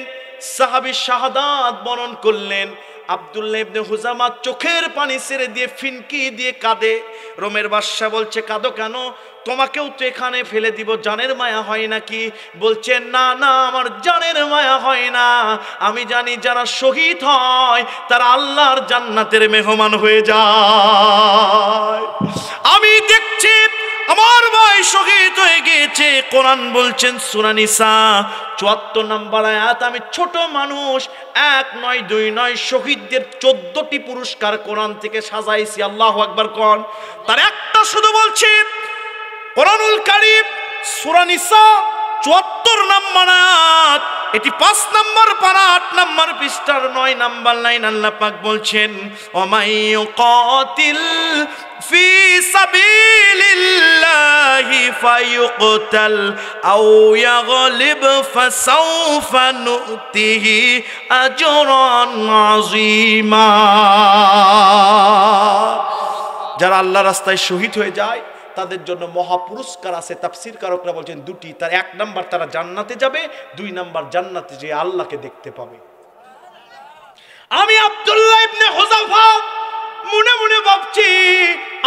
সাহাবী শাহাদাত বরণ করলেন। আব্দুল্লাহ ইবনে হুযাফা চোখের পানি ছেড়ে দিয়ে ফিনকি দিয়ে কাঁদে। রোমের বাদশা বলছে, কাঁদো কেন? তোমাকেও তো এখানে ফেলে দিব, জানের মায়া হয় নাকি? বলছেন, না না, আমার জানের মায়া হয় না। আমি জানি যারা শহীদ হয় তারা আল্লাহর জান্নাতের মেহমান হয়ে যায়। আমি দেখছি আমার ভাই শহীদ হয়ে গিয়েছে। কোরআন বলছেন সূরা নিসা ৭৪ নম্বর আয়াত, আমি ছোট মানুষ, 1 নয় 2 নয়, শহীদদের 14টি পুরস্কার কোরআন থেকে সাজাইছি। আল্লাহু আকবার কোন। তার একটা শুধু বলছি, কোরআনুল কারীম সূরা নিসা ৭৪ নম্বর আয়াত, এটি 5 নম্বর পারা 8 নম্বর পৃষ্ঠার 9 নম্বর লাইন। আল্লাহ পাক বলছেন, ওমাই ইউকাতিল ফি সাবিলিল্লাহি ফায়ুকতাল আও ইয়াগলিব ফাসাউফা নুতিহি আজরান আযীমা। যারা আল্লাহর রাস্তায় শহীদ হয়ে যায় তাদের জন্য মহা পুরস্কার আছে। তাফসীর কারকরা বলছেন 2টি। তার 1 নাম্বার তারা জান্নাতে যাবে, 2 নাম্বার জান্নাতে যে আল্লাহকে দেখতে পাবে। আমি আব্দুল্লাহ ইবনে হুযাফা মনে মনে ভাবছি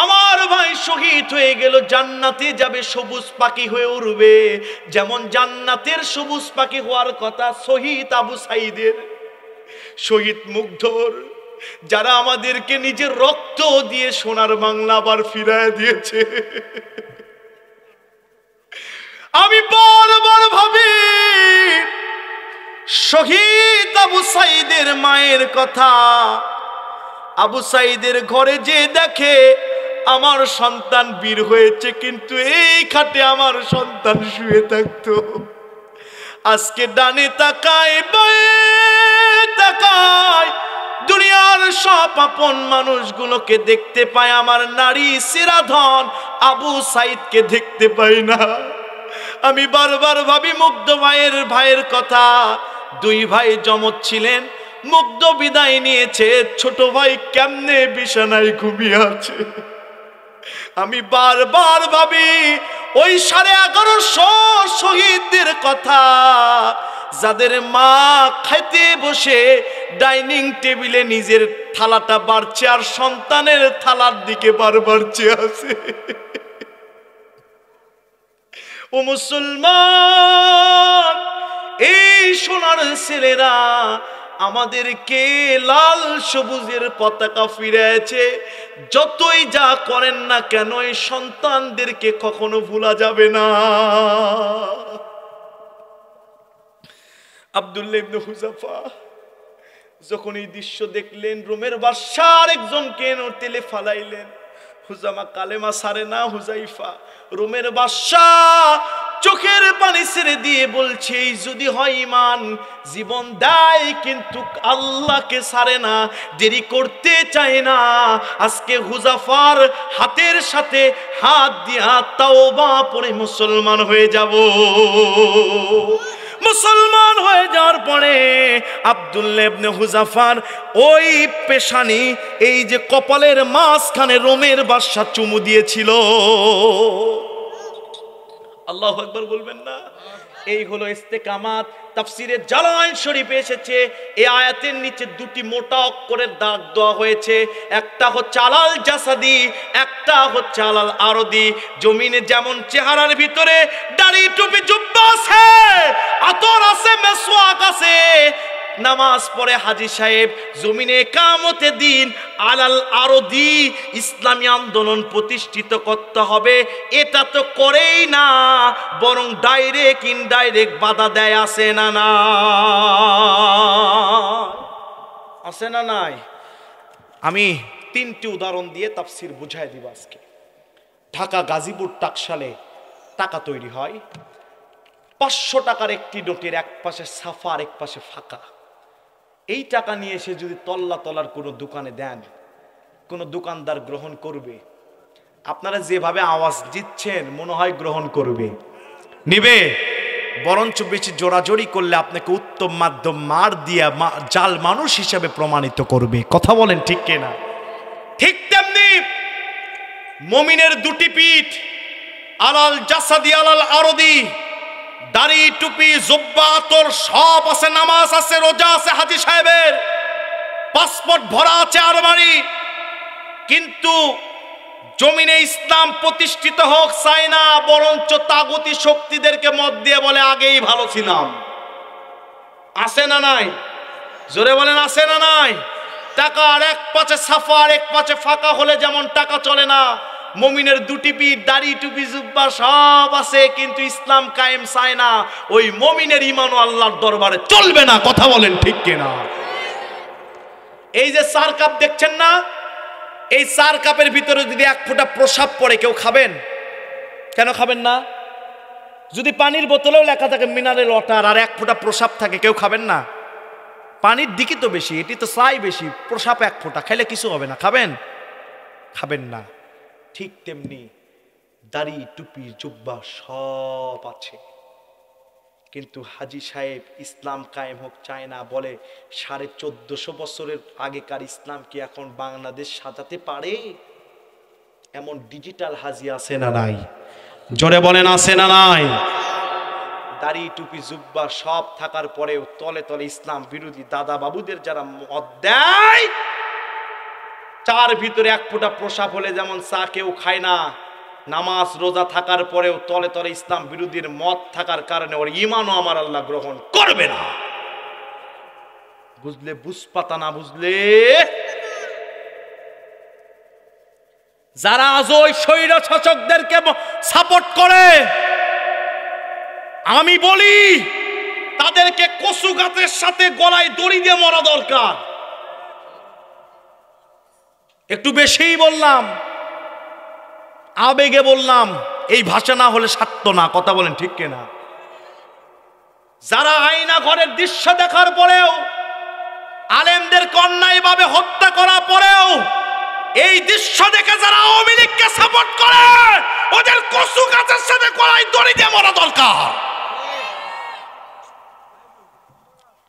আমার ভাই শহীদ হয়ে গেল, জান্নাতে যাবে, সবুজ পাখি হয়ে উড়বে, যেমন জান্নাতের সবুজ পাখি হওয়ার কথা শহীদ আবু সাইদের, শহীদ মুগ্ধর, যারা আমাদেরকে নিজের রক্ত দিয়ে সোনার বাংলা আবার ফিরায় দিয়েছে। আমি বারবার ভাবি শহীদ আবু সাইদের মায়ের কথা। আবু সাইদের ঘরে যে দেখে আমার সন্তান বীর হয়েছে, কিন্তু এই খাটে আমার সন্তান শুয়ে থাকতো। আজকে ডানে তাকায় বায়ে তাকায়, দুনিয়ার সব আপন মানুষগুলোকে দেখতে পায়, আমার নারী সিরাধন আবু সাইদকে দেখতে পাই না। আমি বারবার ভাবি মুগ্ধ ভাইয়ের কথা। দুই ভাই জমজ ছিলেন, মুগ্ধ বিদায় নিয়েছে, ছোট ভাই কেমনে বিছানায় ঘুমিয়ে আছে। আমি বারবার ভাবি ওই 1150 শহীদদের কথা, যাদের মা খাইতে বসে ডাইনিং টেবিলে নিজের থালাটা বাড়ছে আর সন্তানের থালার দিকে বারবার চেয়ে আছে। ও মুসলমান, এই সোনার ছেলেরা আমাদেরকে লাল সবুজের পতাকা ফিরেছে। যতই যা করেন না কেন এই সন্তানদেরকে কখনো ভোলা যাবে না। আব্দুল্লাহ ইবনে হুযাফা যখন এই দৃশ্য দেখলেন, রোমের বাদশাহ আরেকজনকে তেলে ফালাইলেন। হুজামা কালেমা সারে না, হুজাইফা রোমের বাদশাহ চোখের পানি ছেড়ে দিয়ে বলছে, যদি হয় ইমান, জীবন দেয় কিন্তু আল্লাহকে ছাড়ে না, দেরি করতে চায় না। আজকে হুজাফার হাতের সাথে হাত দিয়া তাওবা পড়ে মুসলমান হয়ে যাব। মুসলমান হয়ে যাওয়ার পরে আব্দুল্লাহ ইবনে হুযাফার ওই পেশানি, এই যে কপালের মাঝখানে রোমের বাদশা চুমু দিয়েছিল। আল্লাহু আকবার বলবেন না? এই হলো ইস্তেকামাত। তাফসিরে জালালাইন শরীফে এসেছে, এই আয়াতের নিচে দুটি মোটা অক্ষরের দাগ দেওয়া হয়েছে, একটা হচ্ছে আলাল জাসাদি, একটা হচ্ছে আলাল আরদি। জমিনে যেমন চেহারার ভিতরে দাড়ি টুপি জুব্বা আছে, আতর আছে, মেসওয়াক আছে, নামাজ পড়ে হাজী সাহেব, জমিনে ইকামতে দিন আলাল আরদি, ইসলামী আন্দোলন প্রতিষ্ঠিত করতে হবে, এটা তো করেই না, বরং ডাইরেক্ট ইনডাইরেক্ট বাধা দেয়। আছে না না? আছে না নাই? আমি 3টি উদাহরণ দিয়ে তাফসীর বুঝাই দিব আজকে। ঢাকা গাজীপুর টাকশালে টাকা তৈরি হয়, 500 টাকার একটি নোটের এক পাশে সাফা আর এক পাশে ফাঁকা। এই টাকা নিয়ে এসে যদি তল্লার কোনো দোকানে দেন, কোনো দোকানদার গ্রহণ করবে? আপনারা যেভাবে আওয়াজ দিচ্ছেন মনে হয় গ্রহণ করবে, নিবে। বরঞ্চ বেশি জোরাজোরি করলে আপনাকে উত্তম মাধ্যম মার দিয়া জাল মানুষ হিসেবে প্রমাণিত করবে। কথা বলেন ঠিক কিনা? ঠিক তেমনি মুমিনের দুটি পিঠ, আলাল জাসাদি আলাল আরদি, দাড়ি টুপি জুব্বা আতর সব আছে, নামাজ আছে, রোজা আছে, হাজী সাহেবের পাসপোর্ট ভরা আছে আলমারি, কিন্তু জমিনে ইসলাম প্রতিষ্ঠিত হোক চায় না, বরঞ্চ তাগুতি শক্তিদেরকে মত দিয়ে বলে আগেই ভালো ছিলাম। আছে না নাই? জোরে বলেন আছে না নাই? টাকার এক পাশে সাফা আর এক পাশে ফাঁকা হলে যেমন টাকা চলে না, মুমিনের দুটি পিঠ, দাড়ি টুপি জুব্বা সব আছে, কিন্তু ইসলাম কায়েম চায় না, ওই মুমিনের ঈমানও আল্লাহর দরবারে চলবে না। কথা বলেন ঠিক কিনা? এই যে 4 কাপ দেখছেন না, এই 4 কাপের ভিতরে যদি 1 ফোঁটা প্রসাব পড়ে কেউ খাবেন? কেন খাবেন না? যদি পানির বোতলেও লেখা থাকে মিনারেল ওয়াটার আর 1 ফোঁটা প্রসাব থাকে, কেউ খাবেন না? পানির দিকে তো বেশি, এটি তো চাই বেশি, প্রসাব 1 ফোঁটা খাইলে কিছু হবে না, খাবেন? খাবেন না। ঠিক তেমনি দাড়ি টুপি জুব্বা সব আছে, কিন্তু হাজী সাহেব ইসলাম কায়েম হোক চায় না, বলে 1450 বছরের আগেকার ইসলাম কি এখন বাংলাদেশ সাজাতে পারে? এমন ডিজিটাল হাজী আছে না নাই? জোরে বলেন আছে না নাই? দাড়ি টুপি জুব্বা সব থাকার পরেও তলে তলে ইসলাম বিরোধী দাদা বাবুদের যারা মত দেয়, চার ভিতরে এক ফোঁটা প্রসাব হলে যেমন চা কেউ খায় না, নামাজ রোজা থাকার পরেও তলে তলে ইসলাম বিরোধীর মত থাকার কারণে ওর ঈমানও আমার আল্লাহ গ্রহণ করবে না। বুঝলে বুঝপাতা, না বুঝলে যারা আজ ওই স্বৈর শাসকদেরকে সাপোর্ট করে, আমি বলি তাদেরকে কচু গাছের সাথে গলায় দড়ি দিয়ে মরা দরকার। একটু বেশিই বললাম, আবেগে বললাম, এই ভাষা না হলে সাধ্য না। কথা বলেন ঠিক কিনা? যারা আয়না ঘরের দৃশ্য দেখার পরেও, আলেমদেরকে অন্যায়ভাবে হত্যা করার পরেও এই দৃশ্য দেখে যারা আওয়ামী লীগকে সাপোর্ট করে, ওদের কচু গাছের সাথে গলায় দড়ি দিয়ে মরা দরকার।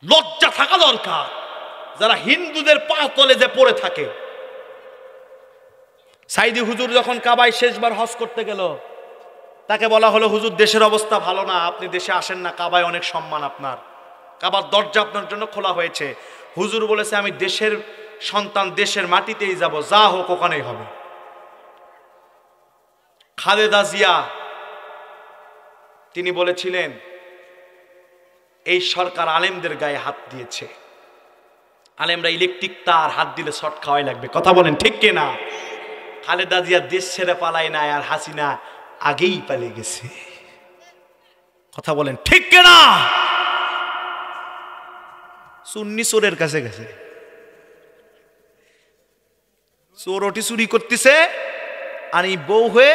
লজ্জা থাকা দরকার। যারা হিন্দুদের পা তলে যে পড়ে থাকে। সাইদি হুজুর যখন কাবায় শেষবার হজ করতে গেল, তাকে বলা হলো, হুজুর দেশের অবস্থা ভালো না, আপনি দেশে আসেন না, কাবায় অনেক সম্মান আপনার, কাবার দরজা আপনার জন্য খোলা হয়েছে। হুজুর বলেছে, আমি দেশের সন্তান, দেশের মাটিতেই যাব, যা হোক ওখানেই হবে। খালেদা জিয়া তিনি বলেছিলেন, এই সরকার আলেমদের গায়ে হাত দিয়েছে, আলেমরা ইলেকট্রিক তার হাত দিলে শর্ট খাওয়াই লাগবে। কথা বলেন ঠিক কিনা? খালেদা জিয়া দেশ ছেড়ে পালায় না, আর হাসিনা আগেই পালিয়ে গেছে। কথা বলেন ঠিক কিনা? সুন্নি চোরের কাছে গেছে, চোর ওটি চুরি করতেছে, আর এই বউ হয়ে,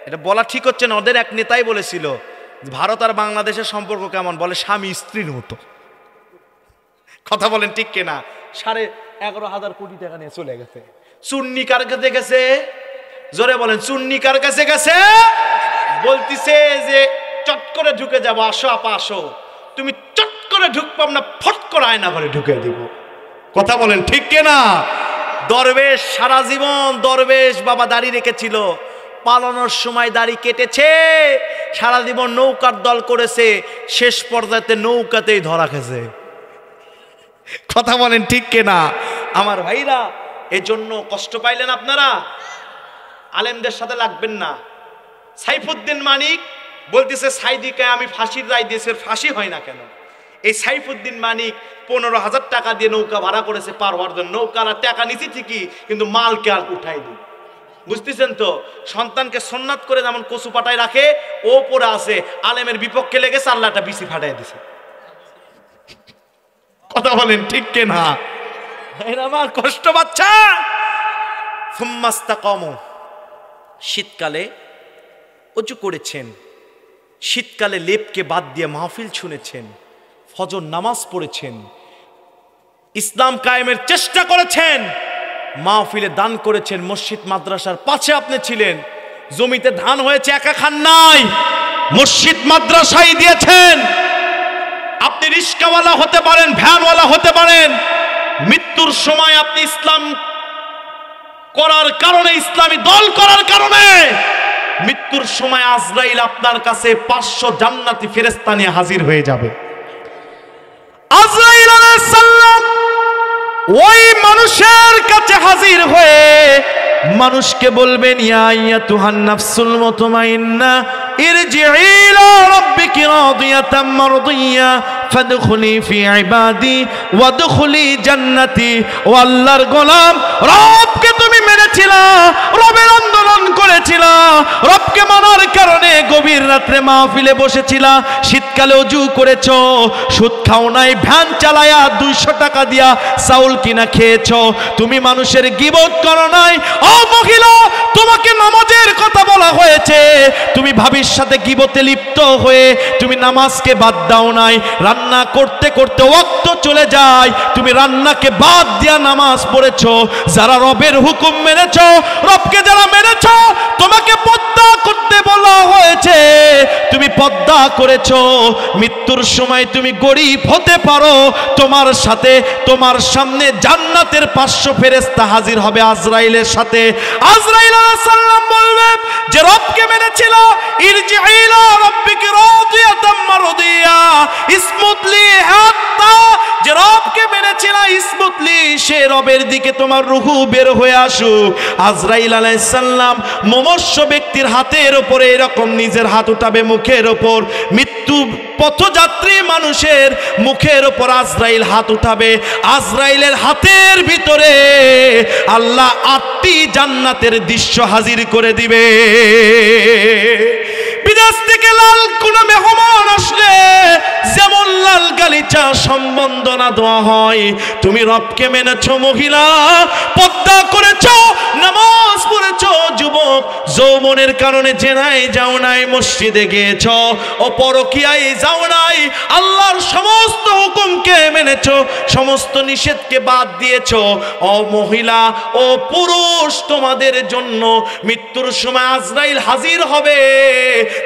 এটা বলা ঠিক হচ্ছে না, ওদের এক নেতাই বলেছিল ভারত আর বাংলাদেশের সম্পর্ক কেমন, বলে স্বামী স্ত্রীর মতো। কথা বলেন ঠিক কিনা? 11,500 কোটি টাকা নিয়ে চলে গেছে। চুন্নি কার কাছে গেছে? জোরে বলেন, চুন্নি কার কাছে গেছে? বলতিছে যে চট করে ঢুকে যাবো, আসো আপা আসো। তুমি চট করে ঢুকপাম না, ফট করে আয়না ঘরে ঢুকে দিব। কথা বলেন ঠিক কিনা? দরবেশ সারা জীবন দরবেশ বাবা দাড়ি রেখেছিল, পালানোর সময় দাড়ি কেটেছে, সারা জীবন নৌকার দল করেছে, শেষ পর্যায়ে নৌকাতেই ধরা খেয়েছে। কথা বলেন ঠিক কিনা? আমার ভাইরা, এজন্য কষ্ট পাইলেন আপনারা, আলেমদের সাথে লাগবেন না। সাইফুদ্দিন মানিক বলতেছে, সাইদিকে আমি ফাঁসির রায় দিয়েছে, ফাঁসি হয় না কেন? এই সাইফুদ্দিন মানিক 15,000 টাকা দিয়ে নৌকা ভাড়া করেছে পার হওয়ার জন্য। নৌকার টাকা নিচে ঠিকই, কিন্তু মালকে আর উঠাই দিই। বুঝতেছেন তো? সন্তানকে সুন্নাত করে যেমন কচু পাটায় রাখে, ও পরে আছে, আলেমের বিপক্ষে লেগেছে, আল্লাহটা বিসি ফাটাই দিছে। কথা বলেন ঠিক কিনা? আমার কষ্ট বাচ্চা। সুম্মাস্তাকামু, শীতকালে অজু করেছেন, শীতকালে লেপকে বাদ দিয়ে মাহফিল শুনেছেন, ফজর নামাজ পড়েছেন, ইসলাম কায়েমের চেষ্টা করেছেন, মাহফিলে দান করেছেন, মসজিদ মাদ্রাসার পাশে আপনি ছিলেন, জমিতে ধান হয়েছে একা খান নাই, মসজিদ মাদ্রাসায় দিয়েছেন। আপনি রিস্কাওয়ালা হতে পারেন, ভ্যানওয়ালা হতে পারেন, মৃত্যুর সময় আপনি ইসলাম করার কারণে, ইসলামী দল করার কারণে মৃত্যুর সময় আজরাইল আপনার কাছে 500 জান্নাতি ফেরেশতা নিয়ে হাজির হয়ে যাবে। আজরাইল আলাইহিস সালাম ওই মানুষের কাছে হাজির হয়ে মানুষকে বলবেন, ইয়া আইয়াতুহান নাফসুল মুতমাইন্না ইরজিই ইলা রাব্বিকি রাদিয়াতাম মারদিয়া ফাদখুলি ফি ইবাদি ওয়াদখুলি জান্নাতি। ও আল্লাহর গোলাম, রবকে তুমি মেনেছিলা, রবের আন্দোলন করেছিলা, রবকে মানার কারণে গভীর রাত্রে মাহফিলে বসেছিলা, শীতকালে ওযু করেছো, সুদ খাও নাই, ভ্যান চালায়া 200 টাকা দিয়া চাউল কিনা খেয়েছো, তুমি মানুষের গীবত করো নাই। ও মহিলা, তোমাকে নামাজের কথা বলা হয়েছে, তুমি ভাবির সাথে গীবতে লিপ্ত হয়ে তুমি নামাজকে বাদ দাও নাই। রান্না করতে করতে ওয়াক্ত চলে যায়, তুমি রান্নাকে বাদ দিয়া নামাজ পড়েছো। যারা রবের হুকুম মেনেছো, রবকে যারা মেনেছো, তোমাকে পর্দা করতে বলা হয়েছে, তুমি পর্দা করেছো। মৃত্যুর সময় তুমি গরিব হতে পারো, তোমার সাথে, তোমার সামনে জান্নাতের 500 ফেরেশতা হাজির হবে আজরাইলের সাথে। আজরাইল আলাইহিস সালাম বলবেন যে রবকে মেনেছিল, ইরজিই ইলা রাব্বিকি রাদিয়াতাম মারদিয়া, স্মুথলি হাত্তা, যে রবকে মেনেছিল চাচ্ছে না স্মুথলি সে রবের দিকে তোমার রুহু বের হয়ে আসুক। আজরাইল আলাইহিস সালাম মুমূর্ষ ব্যক্তির হাতের উপরে এরকম নিজের হাত উঠাবে মুখের উপর, মৃত্যু পথযাত্রী মানুষের মুখের উপর আজরাইল হাত উঠাবে। আজরাইলের হাতের ভিতরে আল্লাহ 8টি জান্নাতের দৃশ্য হাজির করে দিবে। বিদেশ থেকে লাল কোন মেহমান আসলে যেমন লাল গালিচা সম্বন্ধনা দেওয়া হয়, তুমি রবকে মেনেছো মহিলা, পর্দা করেছো, নামাজ পড়েছো, যুবক যৌবনের কারণে জেনায় যাও নাই, মসজিদে গিয়েছো, ও পরকীয়ায় যাও নাই, আল্লাহর সমস্ত হুকুমকে মেনেছো, সমস্ত নিষেধকে বাদ দিয়েছো, ও মহিলা ও পুরুষ তোমাদের জন্য মৃত্যুর সময় আজরাইল হাজির হবে।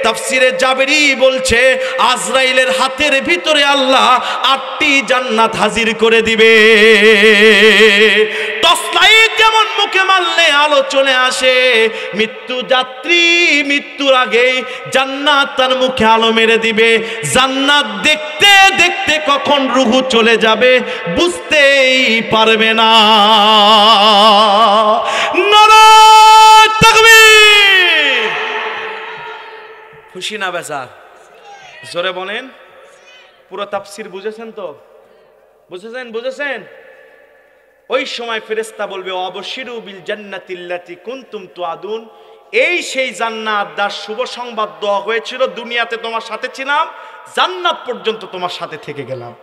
তাফসিরে জাবেরি বলছে আজরাইলের হাতের ভিতরে আল্লাহ 8টি জান্নাত হাজির করে দিবে। টর্চলাইট যেমন মুখে মারলে আলো চলে আসে, মৃত্যু যাত্রী মৃত্যুর আগে জান্নাত তার মুখে আলো মেরে দিবে। জান্নাত দেখতে দেখতে কখন রুহু চলে যাবে বুঝতেই পারবে না। নারায়ে তাকবীর। খুশি না বেজার? জোরে বলেন। পুরো তাফসীর বুঝেছেন তো? বুঝেছেন? ওই সময় ফেরেশতা বলবে অবশিরু বিল জান্নাতিল্লাতি কুনতুম তুআদুন, এই সেই জান্নাত যার শুভ সংবাদ দেওয়া হয়েছিল, দুনিয়াতে তোমার সাথে ছিলাম, জান্নাত পর্যন্ত তোমার সাথে থেকে গেলাম।